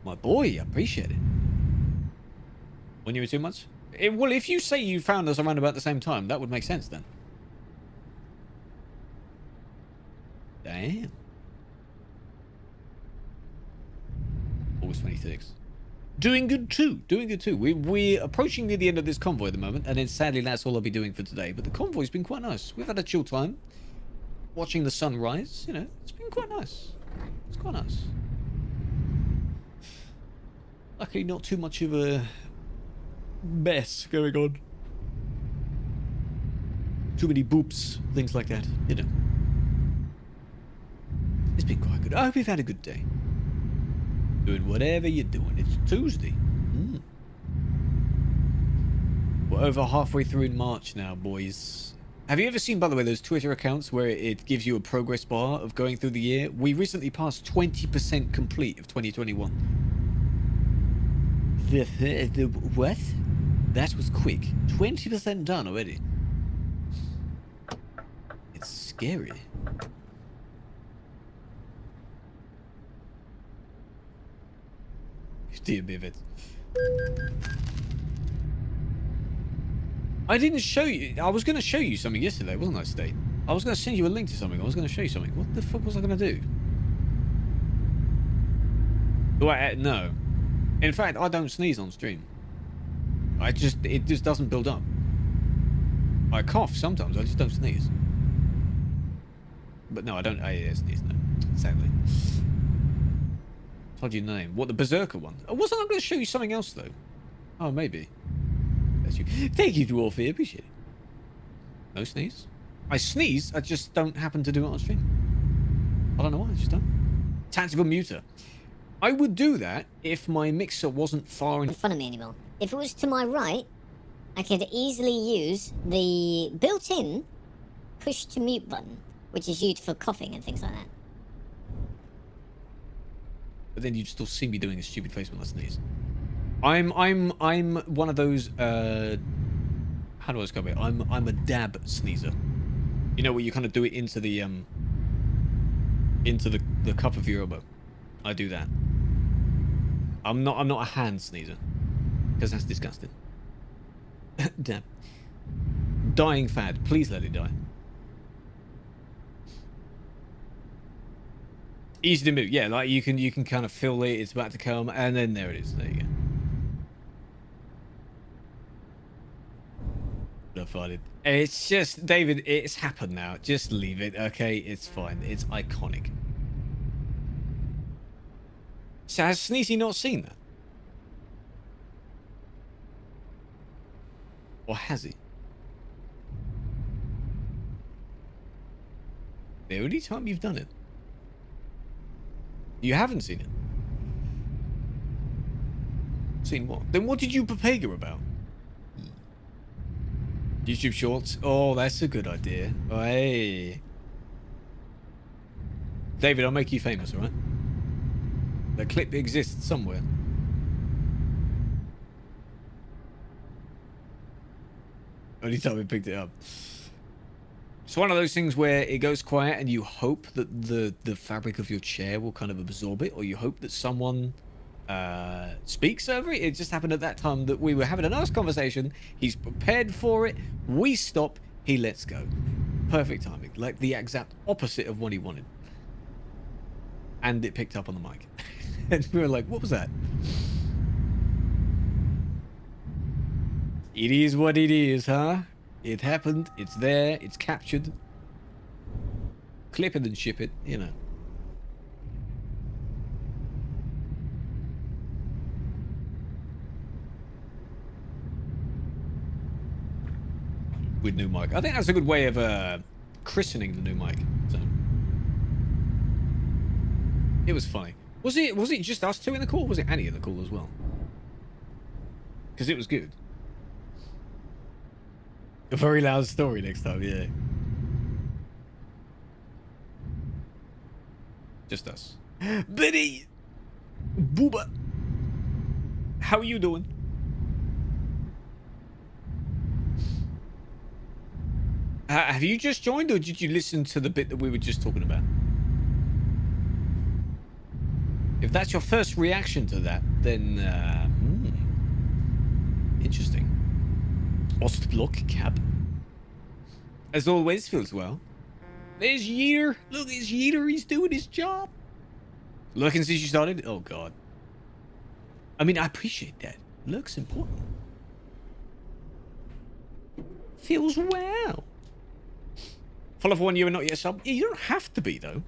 My boy. I appreciate it. 1 year and 2 months? Well, if you say you found us around about the same time, that would make sense then. Damn. August 26th. Doing good too. Doing good too. We're approaching near the end of this convoy at the moment, and then sadly that's all I'll be doing for today. But the convoy's been quite nice. We've had a chill time. Watching the sun rise, you know, it's been quite nice. It's quite nice. Luckily not too much of a mess going on. Too many boops, things like that, you know. It's been quite good. I hope you've had a good day. Doing whatever you're doing. It's Tuesday. We're over halfway through in March now, boys. Have you ever seen, by the way, those Twitter accounts where it gives you a progress bar of going through the year? We recently passed 20% complete of 2021. The what? That was quick. 20% done already. It's scary. Dear Bivet. I didn't show you. I was going to show you something yesterday, wasn't I, State? I was going to send you a link to something. I was going to show you something. What the fuck was I going to do? No. In fact, I don't sneeze on stream. It just doesn't build up. I cough sometimes. I just don't sneeze. But no, I don't. I sneeze. No, sadly. Told you the name. What, the Berserker one? Oh, wasn't I going to show you something else though? Oh, maybe. That's you. Thank you to Orphe. Appreciate it. No sneeze. I sneeze. I just don't happen to do it on stream. I don't know why. I just don't. Tactical muter. I would do that if my mixer wasn't far in front of me anymore. If it was to my right, I could easily use the built-in push to mute button, which is used for coughing and things like that. But then you'd still see me doing a stupid face when I sneeze. I'm one of those how do I describe it? I'm a dab sneezer. You know where you kind of do it into the cup of your elbow. I do that. I'm not a hand sneezer. Because that's disgusting. Damn. Dying fad. Please let it die. Easy to move. Yeah, like you can kind of feel it. It's about to come, and then there it is. There you go. I find it. It's just, David, it's happened now. Just leave it, okay? It's fine. It's iconic. So has Sneezy not seen that? Or has he? The only time you've done it. You haven't seen it. Seen what? Then what did you Papega about? YouTube Shorts? Oh, that's a good idea. Oh, hey. David, I'll make you famous, alright? The clip exists somewhere. Only time we picked it up. It's one of those things where it goes quiet and you hope that the fabric of your chair will kind of absorb it, or you hope that someone speaks over it. It just happened at that time that we were having a nice conversation. He's prepared for it. We stop. He lets go. Perfect timing. Like the exact opposite of what he wanted. And it picked up on the mic. And we were like, what was that? It is what it is, huh? It happened. It's there. It's captured. Clip it and ship it, you know. With new mic. I think that's a good way of christening the new mic. So it was funny. Was it just us two in the call? Or was it Annie in the call as well? Because it was good. A very loud story next time, yeah. Just us. Benny! Booba! How are you doing? Have you just joined, or did you listen to the bit that we were just talking about? If that's your first reaction to that, then interesting. Ostblock cap. As always, feels well. There's Yeeter. Look, it's Yeeter. He's doing his job. Lurking since you started? Oh, God. I mean, I appreciate that. Lurk's important. Feels well. Follow for 1 year and not yet sub. Yeah, you don't have to be, though.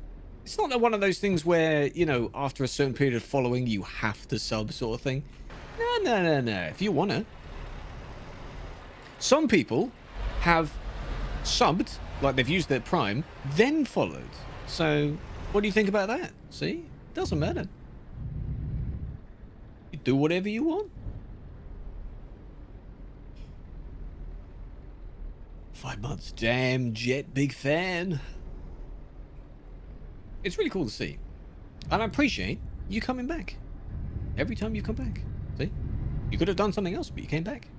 It's not one of those things where, you know, after a certain period of following, you have to sub sort of thing. No. If you want to. Some people have subbed, like they've used their Prime, then followed. So, what do you think about that? See? Doesn't matter. You do whatever you want. 5 months. Damn, Jet, big fan. It's really cool to see. And I appreciate you coming back. Every time you come back. See? You could have done something else, but you came back.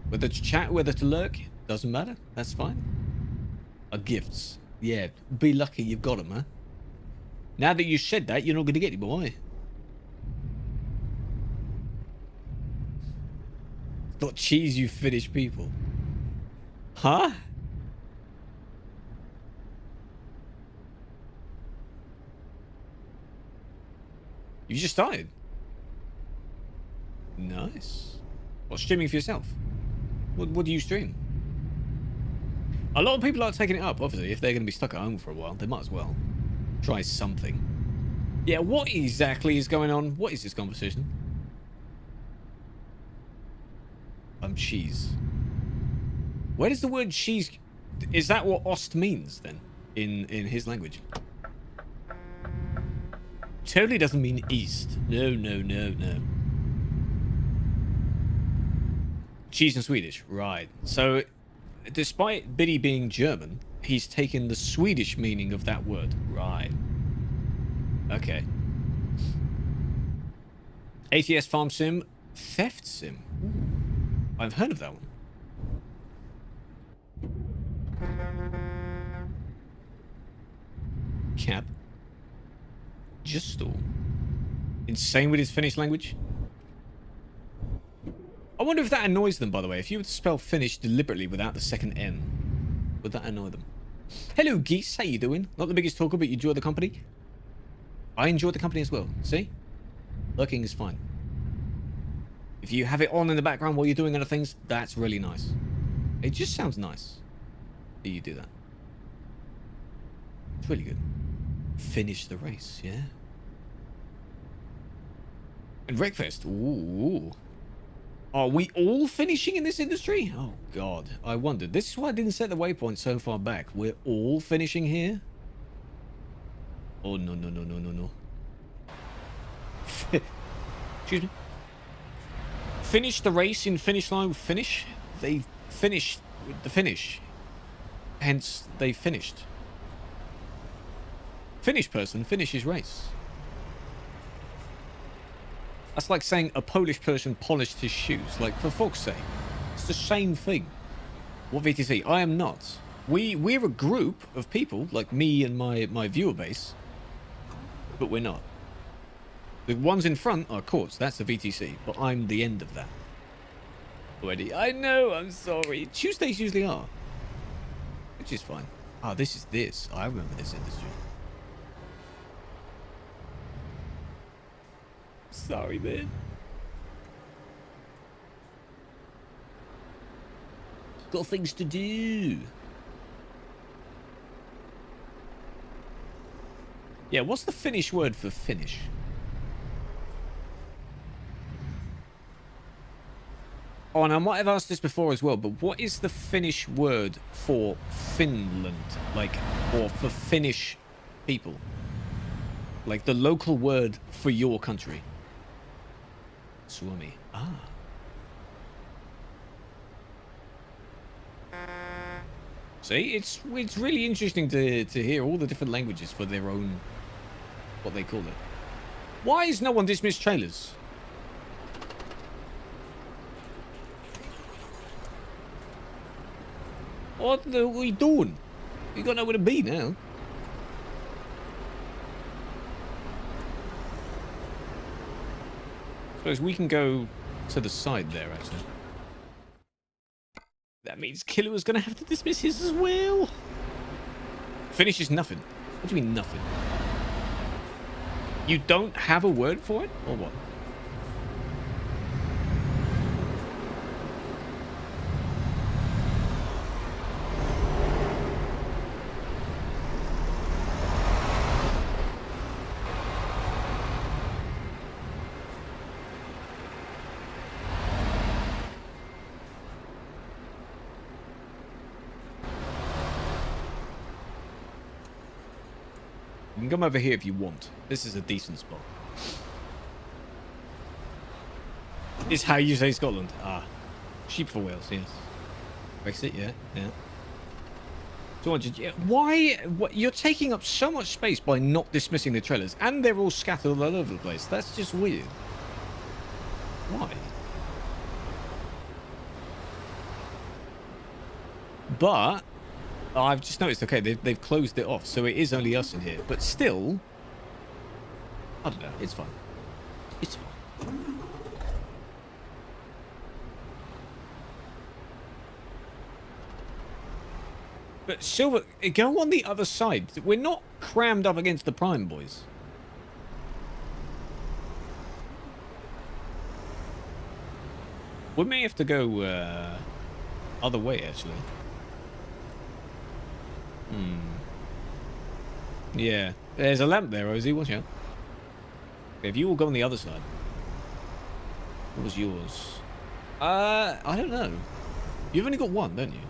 Whether to chat, whether to lurk, doesn't matter. That's fine. Are gifts. Yeah, be lucky you've got them, huh? Now that you said that, you're not going to get any more, are you? It's not cheese, you Finnish people. Huh? You just started. Nice. What, streaming for yourself? What do you stream? A lot of people are taking it up, obviously. If they're going to be stuck at home for a while, they might as well try something. Yeah, what exactly is going on? What is this conversation? Cheese. Where does the word cheese... Is that what Ost means, then? In his language? Totally doesn't mean east. No. Cheese in Swedish, right. So, despite Biddy being German, he's taken the Swedish meaning of that word. Right. Okay. ATS Farm Sim, Theft Sim. Ooh. I've heard of that one. Cap. Justal. Insane with his Finnish language. I wonder if that annoys them, by the way. If you were to spell Finnish deliberately without the second N, would that annoy them? Hello, Geese. How you doing? Not the biggest talker, but you enjoy the company? I enjoy the company as well. See? Lurking is fine. If you have it on in the background while you're doing other things, that's really nice. It just sounds nice that you do that. It's really good. Finish the race, yeah? And Wreckfest. Ooh. Are we all finishing in this industry? Oh, God. I wondered. This is why I didn't set the waypoint so far back. We're all finishing here? Oh, no, no, no, no, no, no. Excuse me. Finish the race in finish line with finish? They finished with the finish. Hence, they finished. Finish person finishes race. That's like saying a Polish person polished his shoes. Like, for fuck's sake. It's the same thing. What VTC? I am not. We're a group of people, like me and my viewer base. But we're not. The ones in front are courts. That's the VTC. But I'm the end of that. Already. I know, I'm sorry. Tuesdays usually are. Which is fine. Ah, this is this. I remember this industry. Sorry, man. Got things to do. Yeah, what's the Finnish word for finish? Oh, and I might have asked this before as well, but what is the Finnish word for Finland? Like, or for Finnish people? Like the local word for your country? Suomi. Ah. See, it's really interesting to hear all the different languages for their own, what they call it. Why is no one dismissed trailers? What are we doing? We got nowhere to be now. Suppose we can go to the side there, actually. That means Killer was going to have to dismiss his as well. Finish is nothing. What do you mean nothing? You don't have a word for it? Or what? You can come over here if you want. This is a decent spot. Is how you say Scotland. Ah. Sheep for Wales, yes. Brexit, yeah, yeah. 200, yeah. Why? What, you're taking up so much space by not dismissing the trailers, and they're all scattered all over the place. That's just weird. Why? But I've just noticed, okay, they've closed it off, so it is only us in here. But still, I don't know, it's fine. It's fine. But Silver, go on the other side. We're not crammed up against the Prime boys. We may have to go other way, actually. Yeah. There's a lamp there, Rosie. Watch out. Okay, if you all go on the other side. What was yours? I don't know. You've only got one, don't you?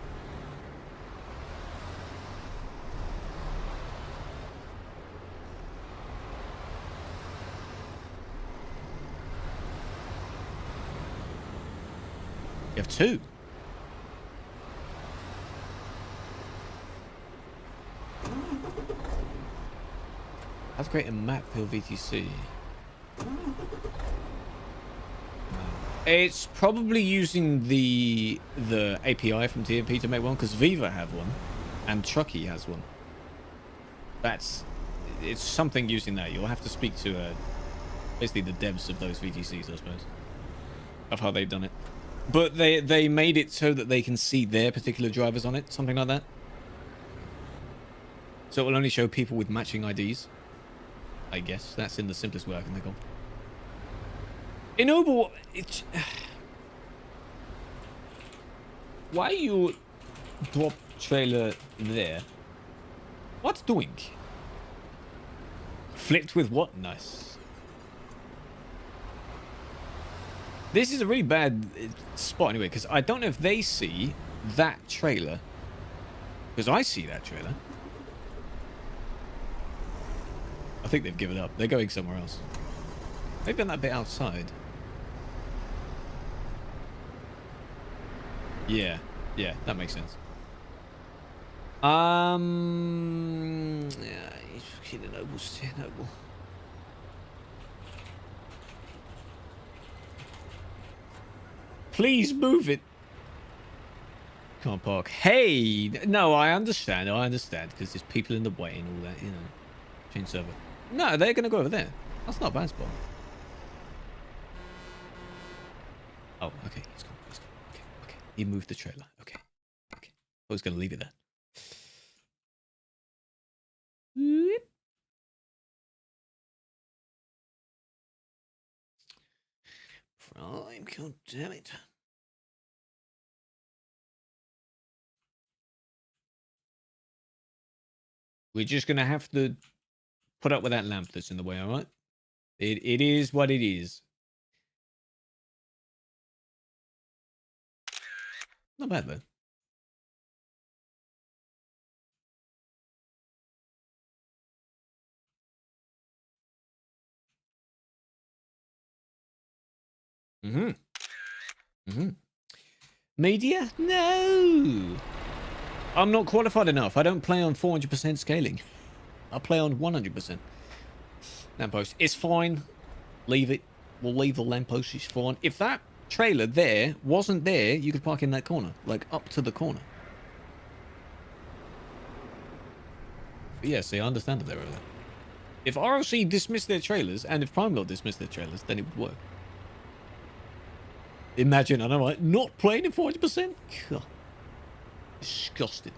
You have two. How to create a map for VTC. It's probably using the API from TMP to make one, because Viva have one, and Truckee has one. It's something using that. You'll have to speak to basically the devs of those VTCs, I suppose, of how they've done it. But they made it so that they can see their particular drivers on it, something like that. So it will only show people with matching IDs. I guess that's in the simplest way I can think of. Ennoble, it's... Why you drop trailer there? What's doing? Flipped with what? Nice. This is a really bad spot anyway, because I don't know if they see that trailer. Because I see that trailer. I think they've given up. They're going somewhere else. They've done that bit outside. Yeah, that makes sense. Yeah, he's fucking Ennoble's Noble. Please move it. Can't park. Hey, no, I understand, because there's people in the way and all that, you know. Change server. No, they're gonna go over there. That's not a bad spot. Oh, okay, he's gone. Okay. He moved the trailer. Okay. I was gonna leave it there. Prime, god damn it. We're just gonna have to put up with that lamp that's in the way, alright? It is what it is. Not bad though. Media? No! I'm not qualified enough. I don't play on 400% scaling. I play on 100%. Lamppost. It's fine. Leave it. We'll leave the lamppost. It's fine. If that trailer there wasn't there, you could park in that corner. Like, up to the corner. But yeah, see, I understand that they're over there. If RLC dismissed their trailers, and if Prime Lord dismissed their trailers, then it would work. Imagine, I know, like, not playing in 400%? God. Disgusting.